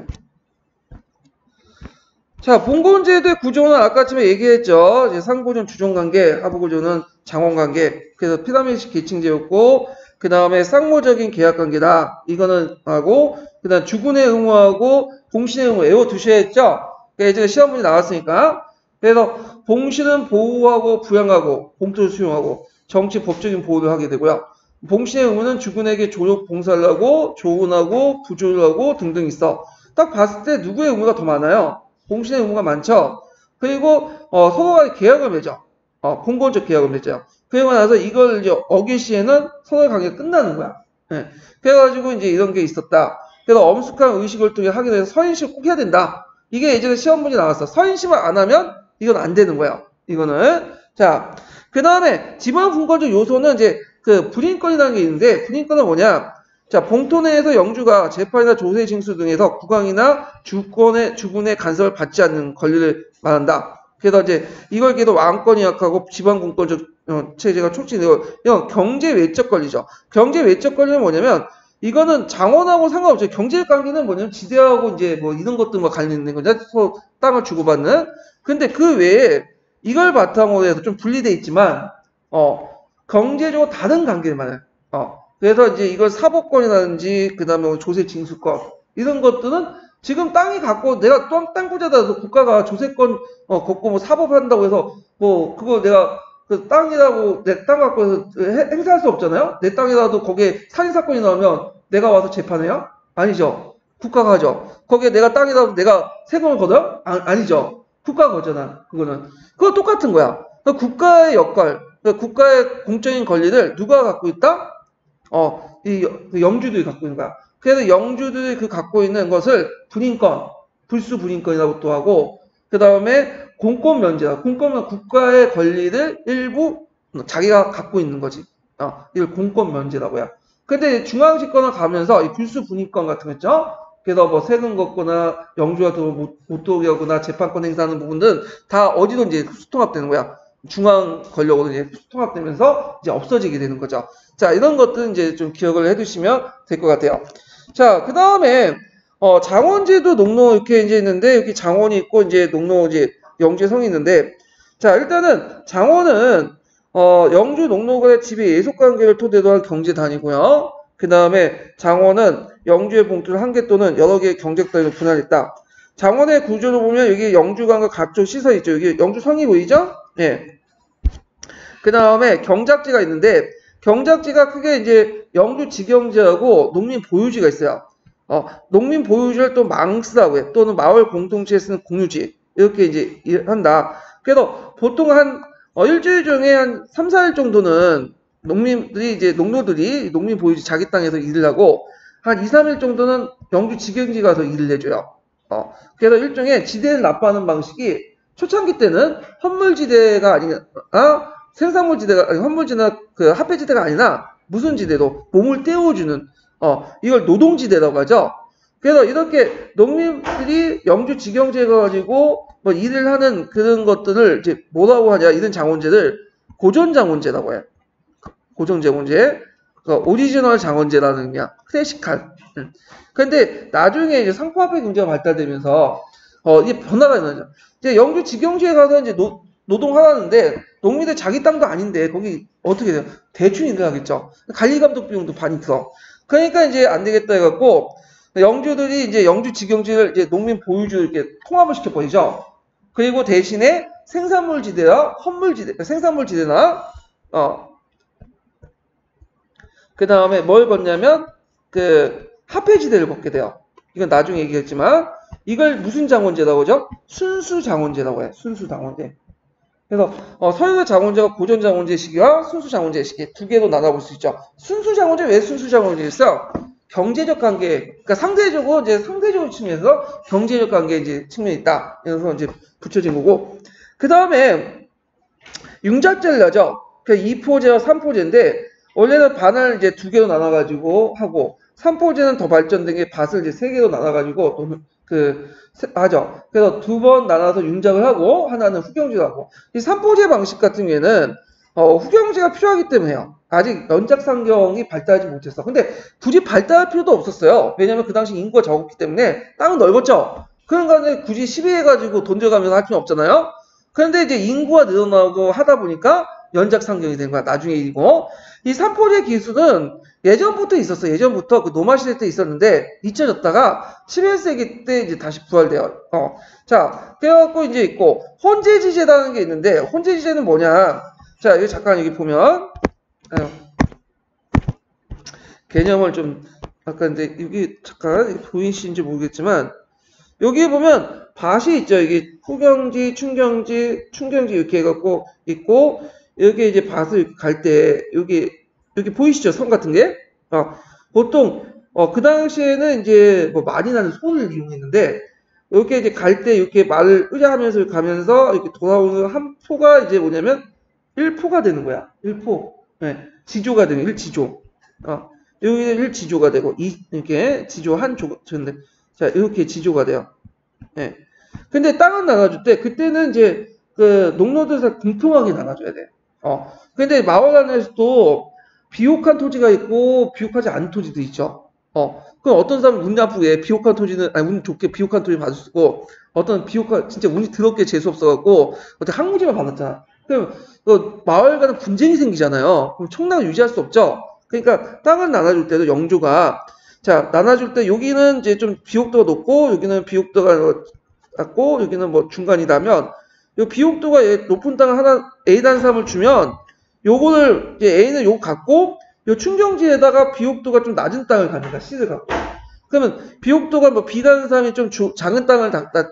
자, 봉건제도의 구조는 아까쯤에 얘기했죠. 이제 상고전 주종관계, 하부구조는 장원관계. 그래서 피라미드식 계층제였고, 그 다음에 쌍모적인 계약관계다. 이거는 하고, 그 다음 주군의 의무하고 봉신의 의무 외워두셔야 했죠. 예전에 시험문이 나왔으니까. 그래서 봉신은 보호하고 부양하고 봉투를 수용하고 정치 법적인 보호를 하게 되고요. 봉신의 의무는 주군에게 조력 봉사를 하고 조언하고 부조를 하고 등등 있어. 딱 봤을 때 누구의 의무가 더 많아요? 봉신의 의무가 많죠. 그리고 서로가 계약을 맺어. 봉건적 계약을 맺어요. 그리고 나서 이걸 이제 어길 시에는 서로의 관계가 끝나는 거야. 네. 그래가지고 이제 이런 게 있었다. 그래서 엄숙한 의식을 통해 하기 위해서 서인식을 꼭 해야 된다. 이게 예전에 시험문이 나왔어. 서인식을 안 하면 이건 안 되는 거야. 이거는. 자, 그 다음에 지방 분권적 요소는 이제 그 불인권이라는 게 있는데 불인권은 뭐냐? 자, 봉토 내에서 영주가 재판이나 조세 징수 등에서 국왕이나 주군의 간섭을 받지 않는 권리를 말한다. 그래서 이제 이걸 계도 왕권이 약하고 지방 분권적 체제가 촉진되고 이건 경제 외적 권리죠. 경제 외적 권리는 뭐냐면 이거는 장원하고 상관없어요. 경제 관계는 뭐냐면 지대하고 이제 뭐 이런 것들과 관련 있는 거죠. 서로 땅을 주고받는. 근데 그 외에 이걸 바탕으로 해서 좀 분리돼 있지만 경제적으로 다른 관계를 말해요. 그래서 이제 이걸 사법권이라든지 그다음에 조세 징수권 이런 것들은 지금 땅이 갖고 내가 땅 꽂아다도 국가가 조세권 걷고 뭐 사법한다고 해서 뭐 그거 내가 그 땅이라고 내 땅 갖고 해서 행사할 수 없잖아요. 내 땅이라도 거기에 살인 사건이 나오면 내가 와서 재판해요? 아니죠. 국가가 하죠. 거기에 내가 땅이라도 내가 세금을 걷어요? 아니죠. 국가가 걷잖아. 그거 똑같은 거야. 그러니까 국가의 역할, 그러니까 국가의 공적인 권리를 누가 갖고 있다? 이 영주들이 갖고 있는 거야. 그래서 영주들이 그 갖고 있는 것을 분인권, 불수 분인권이라고 또 하고, 그 다음에 공권 면제다. 공권은 국가의 권리를 일부 자기가 갖고 있는 거지. 이걸 공권 면제라고 해요. 근데 중앙집권을 가면서 이 불수 분인권 같은 거 있죠? 그래서 뭐 세금 걷거나 영주가 못 들어오게 하거나 재판권 행사하는 부분들은 다 어디로 이제 수통합되는 거야. 중앙 권력으로 이제 통합되면서 이제 없어지게 되는 거죠. 자, 이런 것들은 이제 좀 기억을 해두시면 될 것 같아요. 자, 그 다음에 장원제도 농로 이렇게 이제 있는데 여기 장원이 있고 이제 농로 이제 영주의 성이 있는데 자, 일단은 장원은 영주 농로간의 지배 예속 관계를 토대로 한 경제단이고요. 그 다음에 장원은 영주의 봉투를 한 개 또는 여러 개의 경제단위로 분할했다. 장원의 구조를 보면 여기 영주관과 각종 시설이 있죠. 여기 영주성이 보이죠? 예. 그 다음에 경작지가 있는데 경작지가 크게 이제 영주 직영지하고 농민 보유지가 있어요. 농민 보유지를 또 망스라고 해. 또는 마을 공동체에 쓰는 공유지. 이렇게 이제 한다. 그래서 보통 한 일주일 중에 한 3, 4일 정도는 농민들이 이제 농노들이 농민 보유지 자기 땅에서 일을 하고 한 2, 3일 정도는 영주 직영지 가서 일을 해줘요. 그래서 일종의 지대를 납부하는 방식이 초창기 때는 헌물지대가 아니라 생산물지대가 아니 헌물지나 그 합해지대가 아니라 무슨 지대도 몸을 떼어주는 이걸 노동지대라고 하죠. 그래서 이렇게 농민들이 영주 직영지에 가가지고 뭐 일을 하는 그런 것들을 이제 뭐라고 하냐 이런 장원제를 고전장원제라고 해요. 고전장원제, 그러니까 오리지널 장원제라는 그냥 클래식한. 근데 나중에 이제 상품화폐 경제가 발달되면서 이게 변화가 일어나죠. 이제 영주 직영지에 가서 이제 노동하라는데 농민들 자기 땅도 아닌데 거기 어떻게 돼요? 대충 일을 하겠죠. 관리감독 비용도 많이 들어. 그러니까 이제 안 되겠다 해갖고 영주들이 이제 영주 직영지를 이제 농민 보유주 이렇게 통합을 시켜버리죠. 그리고 대신에 생산물지대와 헌물지대, 생산물지대나, 그 다음에 뭘 걷냐면, 그, 합해지대를 걷게 돼요. 이건 나중에 얘기했지만, 이걸 무슨 장원제라고 하죠? 순수장원제라고 해요. 순수장원제. 그래서, 서유의 장원제가 고전장원제 시기와 순수장원제 시기 두 개로 나눠볼 수 있죠. 순수장원제, 왜 순수장원제였어? 경제적 관계, 그러니까 상대적으로, 이제 상대적으로 측면에서 경제적 관계 이제 측면이 있다. 그래서 이제 붙여진 거고. 그 다음에, 융자제를 하죠. 그 2포제와 3포제인데, 원래는 반을 이제 두 개로 나눠가지고 하고, 3포제는 더 발전된 게 밭을 이제 세 개로 나눠가지고, 또 하죠. 그래서 두 번 나눠서 융작을 하고, 하나는 후경제를 하고, 이 3포제 방식 같은 경우에는, 후경제가 필요하기 때문에 해요. 아직 연작상경이 발달하지 못했어. 근데 굳이 발달할 필요도 없었어요. 왜냐면 그 당시 인구가 적었기 때문에 땅은 넓었죠. 그러니까 굳이 시비해가지고 돈 들어가면서 할 필요 없잖아요. 그런데 이제 인구가 늘어나고 하다 보니까 연작상경이 된 거야. 나중에 일이고. 이 3포제 기술은 예전부터 있었어. 예전부터 그 노마 시대 때 있었는데 잊혀졌다가 11세기 때 이제 다시 부활돼요. 자, 그래갖고 이제 있고 혼재지제라는 게 있는데 혼재지제는 뭐냐? 자, 여기 잠깐 여기 보면 개념을 좀 아까 이제 여기 잠깐 보이시는지 모르겠지만 여기 보면 밭이 있죠. 여기 후경지, 충경지 이렇게 해갖고 있고 여기 이제 밭을 갈 때 여기 보이시죠? 선 같은 게? 보통 그 당시에는 이제 뭐 말이 나는 소를 이용했는데 이렇게 이제 갈 때 이렇게 말을 의뢰하면서 가면서 이렇게 돌아오는 한 포가 이제 뭐냐면 1포가 되는 거야. 1포. 네. 지조가 되는 1지조. 여기는 1지조가 되고 이렇게 지조 한 조인데 자, 이렇게 지조가 돼요. 네. 근데 땅을 나눠줄 때 그때는 이제 그 농노들에서 공평하게 나눠줘야 돼. 근데 마을 안에서도 비옥한 토지가 있고 비옥하지 않은 토지도 있죠. 그럼 어떤 사람은 운 나쁘게 비옥한 토지는 아니 운 좋게 비옥한 토지 받을 수 있고 어떤 비옥한 진짜 운이 더럽게 재수 없어갖고 어떤 항무지만 받았잖아. 그럼 마을 간에 분쟁이 생기잖아요. 그럼 청락을 유지할 수 없죠. 그러니까 땅을 나눠줄 때도 영주가 자 나눠줄 때 여기는 이제 좀 비옥도가 높고 여기는 비옥도가 낮고 여기는 뭐 중간이라면 요 비옥도가 높은 땅을 하나 A-3을 주면 요거를 이제 A는 요거 갖고 요 충경지에다가 비옥도가 좀 낮은 땅을 갑니다. C를 갖고. 그러면 비옥도가 뭐 B-3이 좀 작은 땅을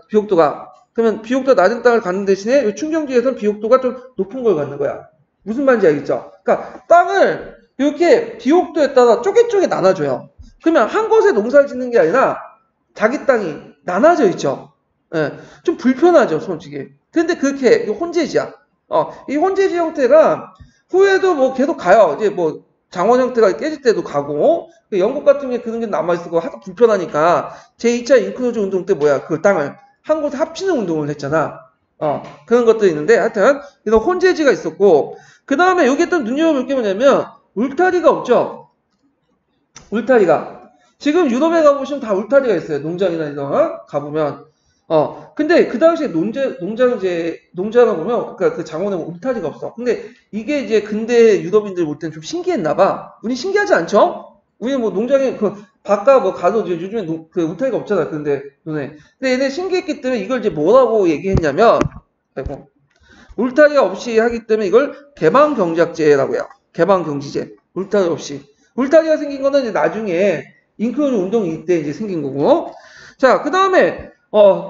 비옥도가 그러면 비옥도가 낮은 땅을 갖는 대신에 요 충경지에서는 비옥도가 좀 높은 걸 갖는 거야. 무슨 말인지 알겠죠? 그러니까 땅을 이렇게 비옥도에 따라 쪼개쪼개 나눠줘요. 그러면 한 곳에 농사를 짓는 게 아니라 자기 땅이 나눠져 있죠. 예, 좀 불편하죠, 솔직히. 근데 그렇게 혼재지야. 이 혼재지 형태가 후에도 뭐 계속 가요. 이제 뭐 장원 형태가 깨질 때도 가고 영국 같은 게 그런 게 남아있고 하도 불편하니까 제2차 인크루즈 운동 때 뭐야 그 땅을 한 곳에 합치는 운동을 했잖아. 그런 것도 있는데 하여튼 이런 혼재지가 있었고 그 다음에 여기 또 눈여겨볼 게 뭐냐면 울타리가 없죠. 울타리가 지금 유럽에 가보시면 다 울타리가 있어요. 농장이나 이런 거 가보면 근데 그 당시에 농장을 보면, 그러니까 그 장원에 울타리가 없어. 근데 이게 이제 근대 유럽인들 볼 때는 좀 신기했나봐. 우리 신기하지 않죠? 우리 뭐 농장에 바깥 뭐 가도 요즘에 그 울타리가 없잖아. 근데 얘네 신기했기 때문에 이걸 이제 뭐라고 얘기했냐면, 아이고, 울타리가 없이 하기 때문에 이걸 개방경작제라고 해요. 개방경지제. 울타리 없이. 울타리가 생긴 거는 이제 나중에 잉크루즈 운동이 때 이제 생긴 거고. 자, 그 다음에,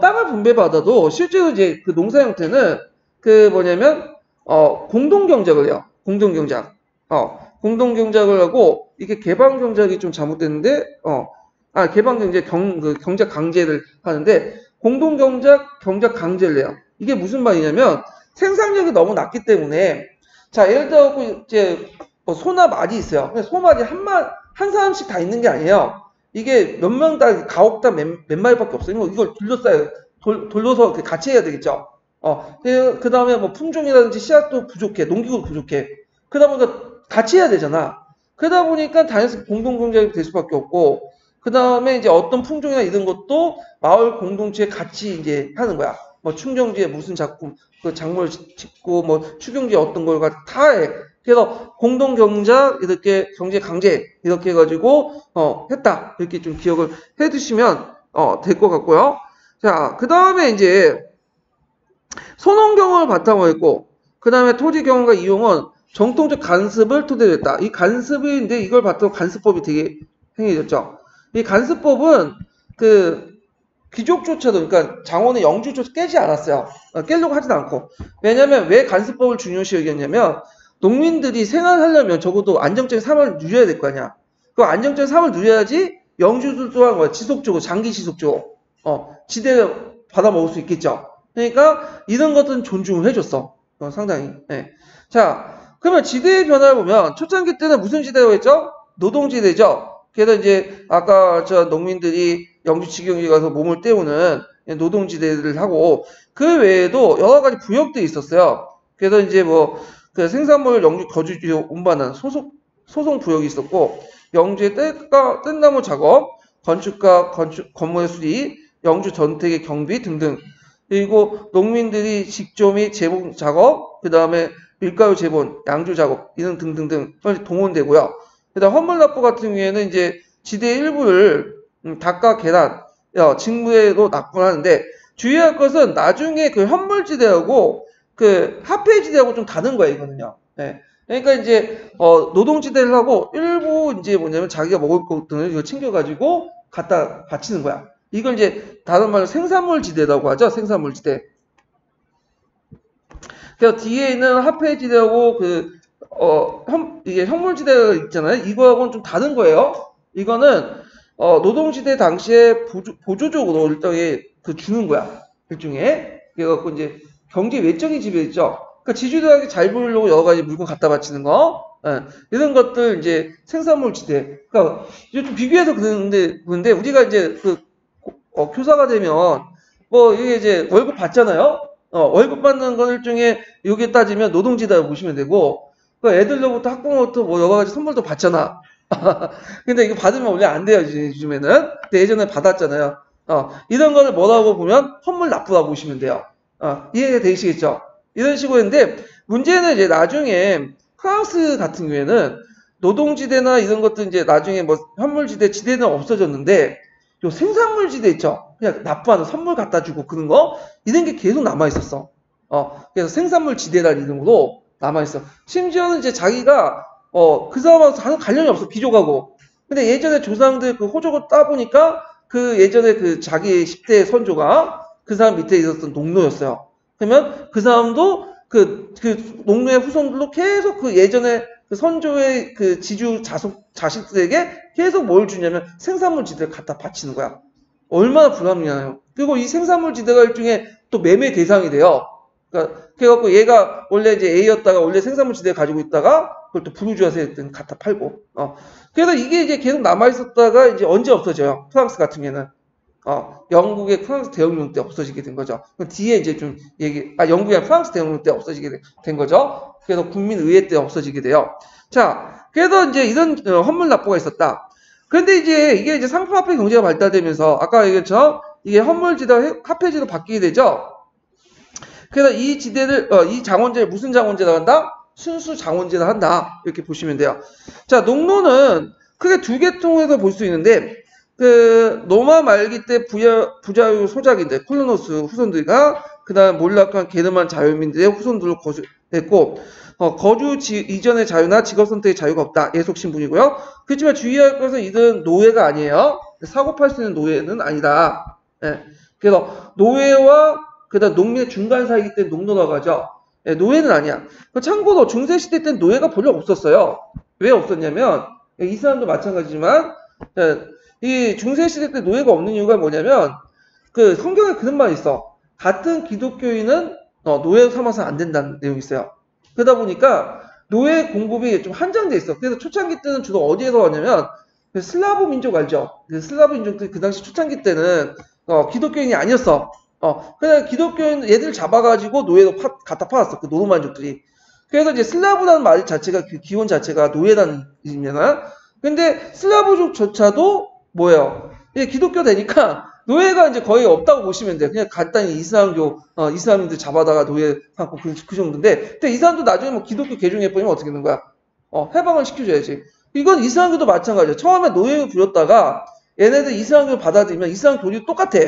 땅을 분배받아도 실제로 이제 그 농사 형태는 그 뭐냐면 공동경작을 해요. 공동경작. 공동경작을 하고 이게 개방경작이 좀 잘못됐는데 개방경작 경작 강제를 하는데 공동경작 경작 강제를 해요. 이게 무슨 말이냐면 생산력이 너무 낮기 때문에 자 예를 들어 이제 소나 말이 있어요. 근데 소말이 한 사람씩 다 있는 게 아니에요. 이게 몇 명 다, 가옥당 몇 마리밖에 없어요. 이걸 둘러싸요. 돌려서 같이 해야 되겠죠. 그 다음에 뭐 품종이라든지 씨앗도 부족해. 농기구도 부족해. 그러다 보니까 같이 해야 되잖아. 그러다 보니까 자연스럽게 공동경작이 될 수밖에 없고, 그 다음에 이제 어떤 품종이나 이런 것도 마을 공동체에 같이 이제 하는 거야. 뭐 충경지에 무슨 작품, 그 작물을 짓고, 뭐 추경지에 어떤 걸 다 해. 그래서 공동 경작 이렇게 경제 강제 이렇게 해가지고 했다 이렇게 좀 기억을 해두시면 될 것 같고요. 자, 그 다음에 이제 선원경을 바탕으로 했고, 그 다음에 토지경과 이용은 정통적 간습을 토대로 했다. 이 간습인데 이걸 바탕으로 간습법이 되게 행해졌죠. 이 간습법은 그 귀족조차도 그러니까 장원의 영주조차 깨지 않았어요. 깨려고 하진 않고. 왜냐면 왜 간습법을 중요시 여겼냐면 농민들이 생활하려면 적어도 안정적인 삶을 누려야 될 거 아니야. 그 안정적인 삶을 누려야지 영주들 또한 뭐 지속적으로 장기 지속적으로 지대를 받아먹을 수 있겠죠. 그러니까 이런 것들은 존중을 해줬어. 상당히. 네. 자, 그러면 지대의 변화를 보면 초창기 때는 무슨 지대라고 했죠? 노동지대죠. 그래서 이제 아까 저 농민들이 영주 직영지에 가서 몸을 때우는 노동지대를 하고 그 외에도 여러 가지 부역들이 있었어요. 그래서 이제 뭐 그 생산물 영주 거주지로 운반하는 소송 부역이 있었고 영주의 뗏나무 작업, 건물의 수리, 영주 전택의 경비 등등. 그리고 농민들이 직조 및 재봉 작업, 그 다음에 밀가루 재본, 양조 작업, 이런 등등등 동원되고요. 그 다음 헌물납부 같은 경우에는 이제 지대 일부를 닭과 계란, 직무에도 납부하는데 주의할 것은 나중에 그 현물지대하고 그 화폐지대하고 좀 다른 거예요, 이거는요. 네. 그러니까 이제 노동지대를 하고 일부 이제 뭐냐면 자기가 먹을 것들을 이거 챙겨가지고 갖다 바치는 거야. 이걸 이제 다른 말로 생산물지대라고 하죠. 생산물지대. 그래서 뒤에 있는 화폐지대하고 이게 현물지대가 있잖아요. 이거하고는 좀 다른 거예요. 이거는 노동지대 당시에 보조적으로 일종의 주는 거야. 일종의. 그래갖고 이제 경제 외적인 지배였죠. 그러니까 지주들에게 잘 보이려고 여러 가지 물건 갖다 바치는 거. 이런 것들 이제 생산물지대. 그러니까 이제 좀 비교해서 그런데 우리가 이제 교사가 되면 뭐 이게 이제 월급 받잖아요. 월급 받는 건 일종의 여기에 따지면 노동지대라고 보시면 되고 그 애들로부터 학부모부터 뭐 여러 가지 선물도 받잖아. 근데 이거 받으면 원래 안 돼요, 요즘에는. 근데 예전에 받았잖아요. 이런 거를 뭐라고 보면 헌물 납부라고 보시면 돼요. 이해가 되시겠죠? 이런 식으로 했는데 문제는 이제 나중에 프랑스 같은 경우에는 노동지대나 이런 것도 이제 나중에 뭐 현물지대, 지대는 없어졌는데 요 생산물지대 있죠? 그냥 납부하는 선물 갖다 주고 그런 거 이런 게 계속 남아 있었어. 그래서 생산물지대라는 이름으로 남아 있어. 심지어는 이제 자기가 그 사람하고 하는 관련이 없어. 비족하고. 근데 예전에 조상들 그 호족을 따보니까 그 예전에 그 자기 10대 선조가 그 사람 밑에 있었던 농노였어요. 그러면 그 사람도 그 농노의 후손들로 계속 그 예전에 그 선조의 그 지주 자식들에게 계속 뭘 주냐면 생산물 지대를 갖다 바치는 거야. 얼마나 불합리하나요? 그리고 이 생산물 지대가 일종의 또 매매 대상이 돼요. 그러니까 그래갖고 얘가 원래 이제 A였다가 원래 생산물 지대 가지고 있다가 그걸 또 부르주아세 갖다 팔고. 그래서 이게 이제 계속 남아 있었다가 이제 언제 없어져요? 프랑스 같은 경우에는. 영국의 프랑스 대혁명 때 없어지게 된 거죠. 뒤에 이제 좀 영국의 프랑스 대혁명 때 없어지게 된 거죠. 그래서 국민의회 때 없어지게 돼요. 자, 그래서 이제 이런 헌물 납부가 있었다. 그런데 이제 이게 이제 상품화폐 경제가 발달되면서 아까 얘기했죠. 이게 헌물지대, 화폐지로 바뀌게 되죠. 그래서 이 지대를 이 장원제를 무슨 장원제라고 한다? 순수 장원제를 한다. 이렇게 보시면 돼요. 자, 농노는 크게 두 계통에서 볼 수 있는데 그 로마 말기 때 부자유 소작인데 콜로노스 후손들과 그 다음 몰락한 게르만 자유민들의 후손들을 거주했고 거주 이전의 자유나 직업 선택의 자유가 없다. 예속 신분이고요. 그렇지만 주의할 것은 이들은 노예가 아니에요. 사고 팔 수 있는 노예는 아니다. 예. 그래서 노예와 그다음 농민의 중간 사이기 때문에 농노라고 하죠. 예, 노예는 아니야. 참고로 중세시대 때는 노예가 별로 없었어요. 왜 없었냐면 이 사람도 마찬가지지만 이 중세시대 때 노예가 없는 이유가 뭐냐면 그 성경에 그런 말이 있어. 같은 기독교인은 노예 삼아서 안 된다는 내용이 있어요. 그러다 보니까 노예 공급이 좀 한정돼 있어. 그래서 초창기 때는 주로 어디에서 왔냐면 슬라브 민족 알죠? 슬라브 민족들이 그 당시 초창기 때는 기독교인이 아니었어. 그냥 기독교인 얘들 잡아가지고 노예로 갖다 팔았어. 그 노르만족들이. 그래서 이제 슬라브라는 말 자체가 그 기원 자체가 노예라는 의미잖아. 근데 슬라브족조차도 뭐예요? 이게 기독교 되니까 노예가 이제 거의 없다고 보시면 돼요. 그냥 간단히 이슬람교, 이슬람인들 잡아다가 노예 하고 그 정도인데, 근데 이 사람도 나중에 뭐 기독교 개종해 버리면 어떻게 되는 거야? 해방을 시켜줘야지. 이건 이슬람교도 마찬가지야. 처음에 노예를 부렸다가 얘네들 이슬람교 받아들이면 이슬람 교리 똑같아.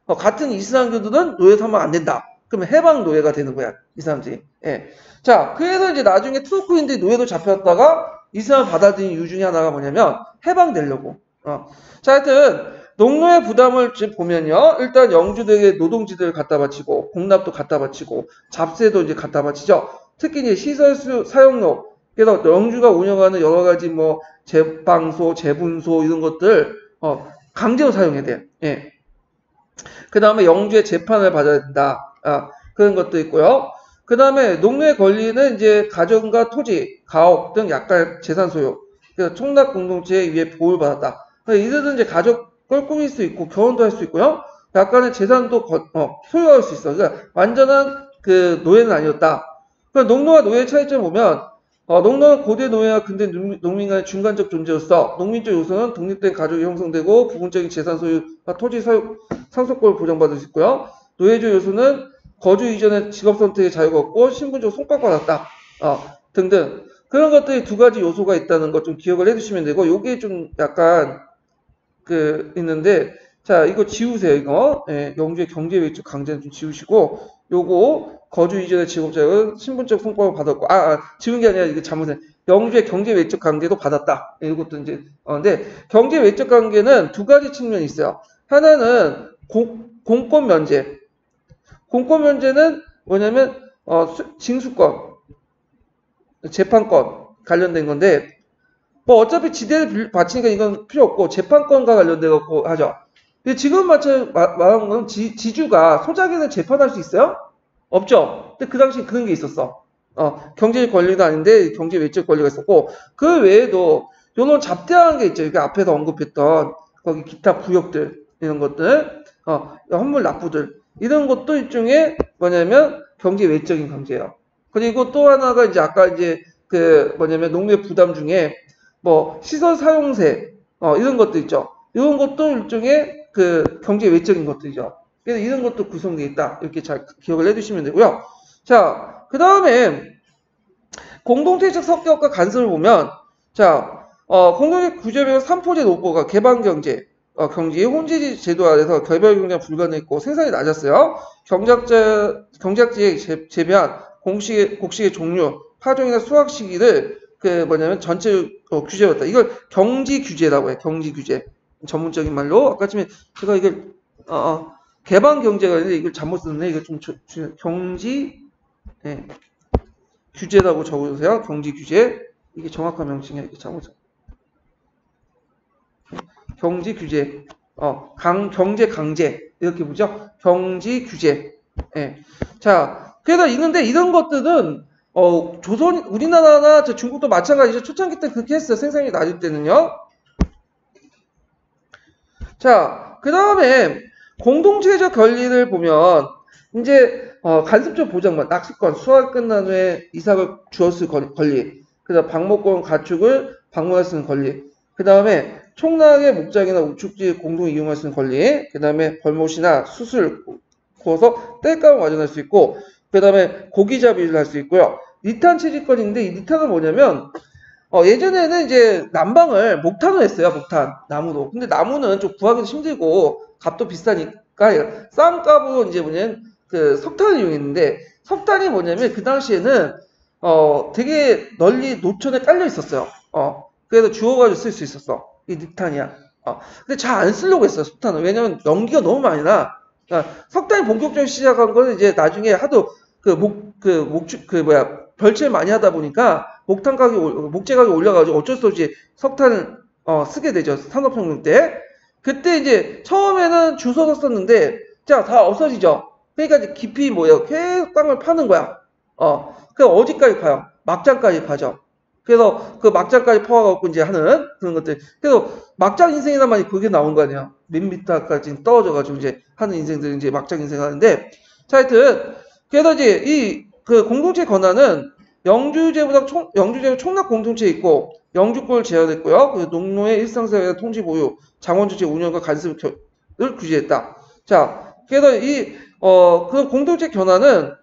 같은 이슬람교들은 노예 삼으면 안 된다. 그러면 해방 노예가 되는 거야. 이 사람들이. 예. 자, 그래서 이제 나중에 투르크인들이 노예로 잡혔다가 이슬람 받아들인 이유 중에 하나가 뭐냐면 해방되려고. 자, 하여튼 농노의 부담을 보면요. 일단 영주들에게 노동지들을 갖다 바치고 공납도 갖다 바치고 잡세도 이제 갖다 바치죠. 특히 이제 시설 사용료. 그래서 영주가 운영하는 여러 가지 뭐 제방소, 제분소 이런 것들 강제로 사용해야 돼. 예. 그 다음에 영주의 재판을 받아야 된다. 그런 것도 있고요. 그 다음에 농노의 권리는 이제 가정과 토지, 가옥 등 약간 재산 소유, 그래서 총납 공동체에 의해 보호를 받았다. 이들은 이제 가족을 꾸밀 수 있고 결혼도 할 수 있고요. 약간의 재산도 소유할 수 있어. 그러니까 완전한 그 노예는 아니었다. 그러니까 농노와 노예의 차이점을 보면 농노는 고대 노예와 근대 농민 간의 중간적 존재로서 농민적 요소는 독립된 가족이 형성되고 부분적인 재산 소유와 토지 상속권을 보장받을 수 있고요. 노예적 요소는 거주 이전에 직업 선택의 자유가 없고 신분적으로 손가락받았다. 등등. 그런 것들이 두 가지 요소가 있다는 것 좀 기억을 해두시면 되고, 요게 좀 약간, 있는데, 자, 이거 지우세요, 이거. 예, 영주의 경제외적 강제는 좀 지우시고, 요거, 거주 이전의 직업 자유는 신분적 손가락을 받았고, 지운 게 아니라 이게 잘못해. 영주의 경제외적 강제도 받았다. 이것도 이제, 근데, 경제외적 관계는 두 가지 측면이 있어요. 하나는 공권 면제. 공권 면제는 뭐냐면 징수권, 재판권 관련된 건데 뭐 어차피 지대를 바치니까 이건 필요 없고 재판권과 관련돼 갖고 하죠. 근데 지금 말한 건 지주가 소작인을 재판할 수 있어요? 없죠. 근데 그 당시 그런 게 있었어. 경제적 권리도 아닌데 경제 외적 권리가 있었고 그 외에도 요런 잡대한 게 있죠. 그러니까 앞에서 언급했던 거기 기타 부역들 이런 것들, 헌물 납부들 이런 것도 일종의 뭐냐면 경제 외적인 강제예요. 그리고 또 하나가 이제 아까 이제 그 뭐냐면 농민 부담 중에 뭐 시설 사용세 이런 것도 있죠. 이런 것도 일종의 그 경제 외적인 것들이죠. 그래서 이런 것도 구성되어 있다. 이렇게 잘 기억을 해두시면 되고요. 자, 그 다음에 공동체적 성격과 간섭을 보면 자, 공동체 구조별 3포제 노포가 개방경제, 경제의 혼재지 제도 아래서 결별 경제가 불가능했고 생산이 낮았어요. 경작지의 재배한 곡식의 종류, 파종이나 수확 시기를 그 뭐냐면 전체 규제였다. 이걸 경지 규제라고 해요. 경지 규제. 전문적인 말로 아까쯤에 제가 이걸 개방 경제가 있는데 이걸 잘못 썼네. 이거 좀 경지 규제라고 적어주세요. 경지 규제. 이게 정확한 명칭이야. 이게 잘못 썼. 경지 규제. 경제 강제 이렇게 보죠. 경지 규제. 자, 그래서 있는데 이런 것들은 우리나라나 중국도 마찬가지죠. 초창기 때 그렇게 했어요. 생산이 낮을 때는요. 자, 그 다음에 공동체적 권리를 보면 이제 간섭적 보장만, 낚시권, 수확 끝난 후에 이삭을 주었을 권리, 그다음 방목권 가축을 방문할 수 있는 권리, 그 다음에 총락의 목장이나 우축지 공동 이용할 수 있는 권리, 그 다음에 벌못이나 숯을 구워서 땔감을 마련할 수 있고, 그 다음에 고기잡이를 할 수 있고요. 니탄 채집권인데 이 니탄은 뭐냐면 예전에는 이제 난방을 목탄으로 했어요. 목탄 나무로. 근데 나무는 좀 구하기도 힘들고 값도 비싸니까 싼 값으로 이제 뭐냐면 그 석탄을 이용했는데 석탄이 뭐냐면 그 당시에는 되게 널리 노천에 깔려 있었어요. 그래서 주워가지고 쓸 수 있었어. 이 니탄이야. 근데 잘 안 쓰려고 했어요. 석탄은. 왜냐면 연기가 너무 많이 나. 그러니까 석탄이 본격적으로 시작한 거는 이제 나중에 하도 별채를 많이 하다 보니까 목재 가격이 올려가지고 어쩔 수 없이 석탄을 쓰게 되죠. 산업혁명 때. 그때 이제 처음에는 줄 서서 썼는데 자, 다 없어지죠. 그러니까 이제 깊이 계속 땅을 파는 거야. 그럼 어디까지 파요? 막장까지 파죠. 그래서 그 막장까지 퍼와갖고 이제 하는 그런 것들. 그래서 막장 인생이란 말이 그게 나온 거 아니에요. 몇 미터까지 떨어져가지고 이제 하는 인생들이 이제 막장 인생 하는데. 자, 하여튼. 그래서 이제 그 공동체 권한은 영주제보다 총납 공동체에 있고 영주권을 제한했고요. 그 농노의 일상생활 통지 보유, 장원주체 운영과 간섭을 규제했다. 자, 그래서 그런 공동체 견환은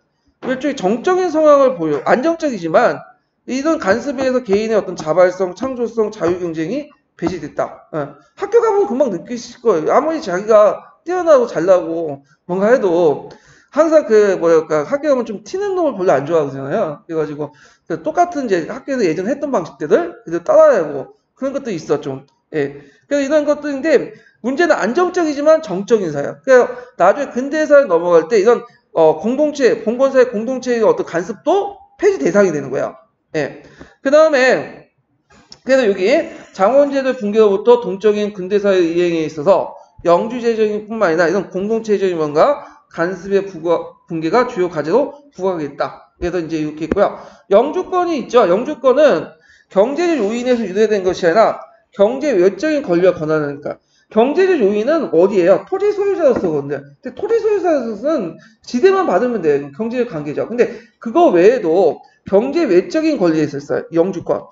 일종의 정적인 상황을 보여. 안정적이지만 이런 간섭에 의해서 개인의 어떤 자발성, 창조성, 자유경쟁이 배제됐다. 학교 가보면 금방 느끼실 거예요. 아무리 자기가 뛰어나고 잘나고 뭔가 해도 항상 학교 가면 좀 튀는 놈을 별로 안 좋아하잖아요. 그래가지고 똑같은 이제 학교에서 예전에 했던 방식들을 그대로 따라야 하고 그런 것도 있어 좀. 예. 그래서 이런 것들인데 문제는 안정적이지만 정적인 사회. 그래서 나중에 근대사회 넘어갈 때 이런 공동체, 봉건사회 공동체의 어떤 간섭도 폐지 대상이 되는 거예요. 예. 그 다음에 그래서 여기 장원제도 붕괴로부터 동적인 근대사회 이행에 있어서 영주제적인 뿐만 아니라 이런 공동체적인 뭔가 간섭의 붕괴가 주요 과제로 부각하겠다. 그래서 이제 이렇게 있고요. 영주권이 있죠. 영주권은 경제적 요인에서 유래된 것이 아니라 경제 외적인 권리와 권한을 그러니까 경제적 요인은 어디예요? 토지 소유자로서 건데. 근데 토지 소유자로서는 지대만 받으면 돼요. 경제적 관계죠. 근데 그거 외에도 경제 외적인 권리에 있었어요. 영주권.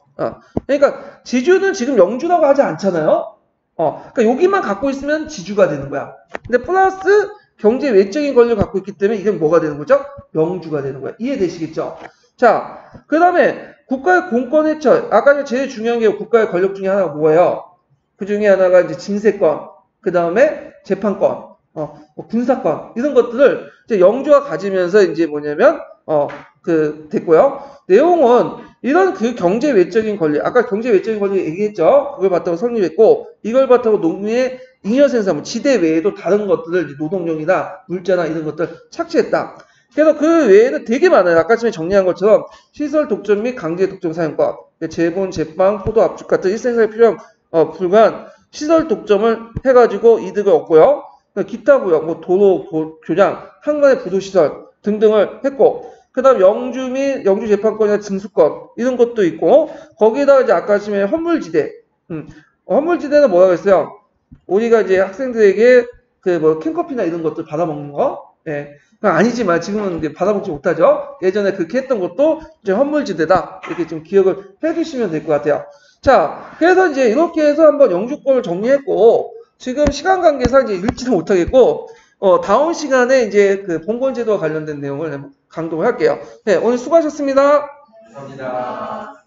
그러니까 지주는 지금 영주라고 하지 않잖아요. 그러니까 여기만 갖고 있으면 지주가 되는 거야. 근데 플러스 경제 외적인 권리를 갖고 있기 때문에 이건 뭐가 되는 거죠? 영주가 되는 거야. 이해되시겠죠? 자, 그 다음에 국가의 공권 해처. 아까 제일 중요한 게 국가의 권력 중에 하나가 뭐예요? 그 중에 하나가 이제 징세권, 그 다음에 재판권, 군사권, 이런 것들을 이제 영주가 가지면서 이제 뭐냐면, 됐고요. 내용은 이런 그 경제 외적인 권리, 아까 경제 외적인 권리 얘기했죠? 그걸 바탕으로 성립했고, 이걸 바탕으로 농민의 잉여생산물, 지대 외에도 다른 것들을 노동력이나 물자나 이런 것들 착취했다. 그래서 그 외에는 되게 많아요. 아까 전에 정리한 것처럼 시설 독점 및 강제 독점 사용권, 재본, 제빵, 포도, 압축 같은 일생사에 필요한 불가한 시설 독점을 해가지고 이득을 얻고요. 기타고요. 뭐 도로, 교량, 한간의 부도시설 등등을 했고, 그 다음 영주 및 영주 재판권이나 징수권 이런 것도 있고, 거기에다가 이제 아까 아침에 헌물지대. 헌물지대는 뭐라고 했어요? 우리가 이제 학생들에게 캔커피나 이런 것들 받아먹는 거? 예. 아니지만 지금은 이제 받아먹지 못하죠. 예전에 그렇게 했던 것도 이제 헌물지대다. 이렇게 좀 기억을 해주시면 될 것 같아요. 자, 그래서 이제 이렇게 해서 한번 영주권을 정리했고, 지금 시간 관계상 이제 읽지도 못하겠고, 다음 시간에 이제 그 봉건제도와 관련된 내용을 강조를 할게요. 네, 오늘 수고하셨습니다. 감사합니다.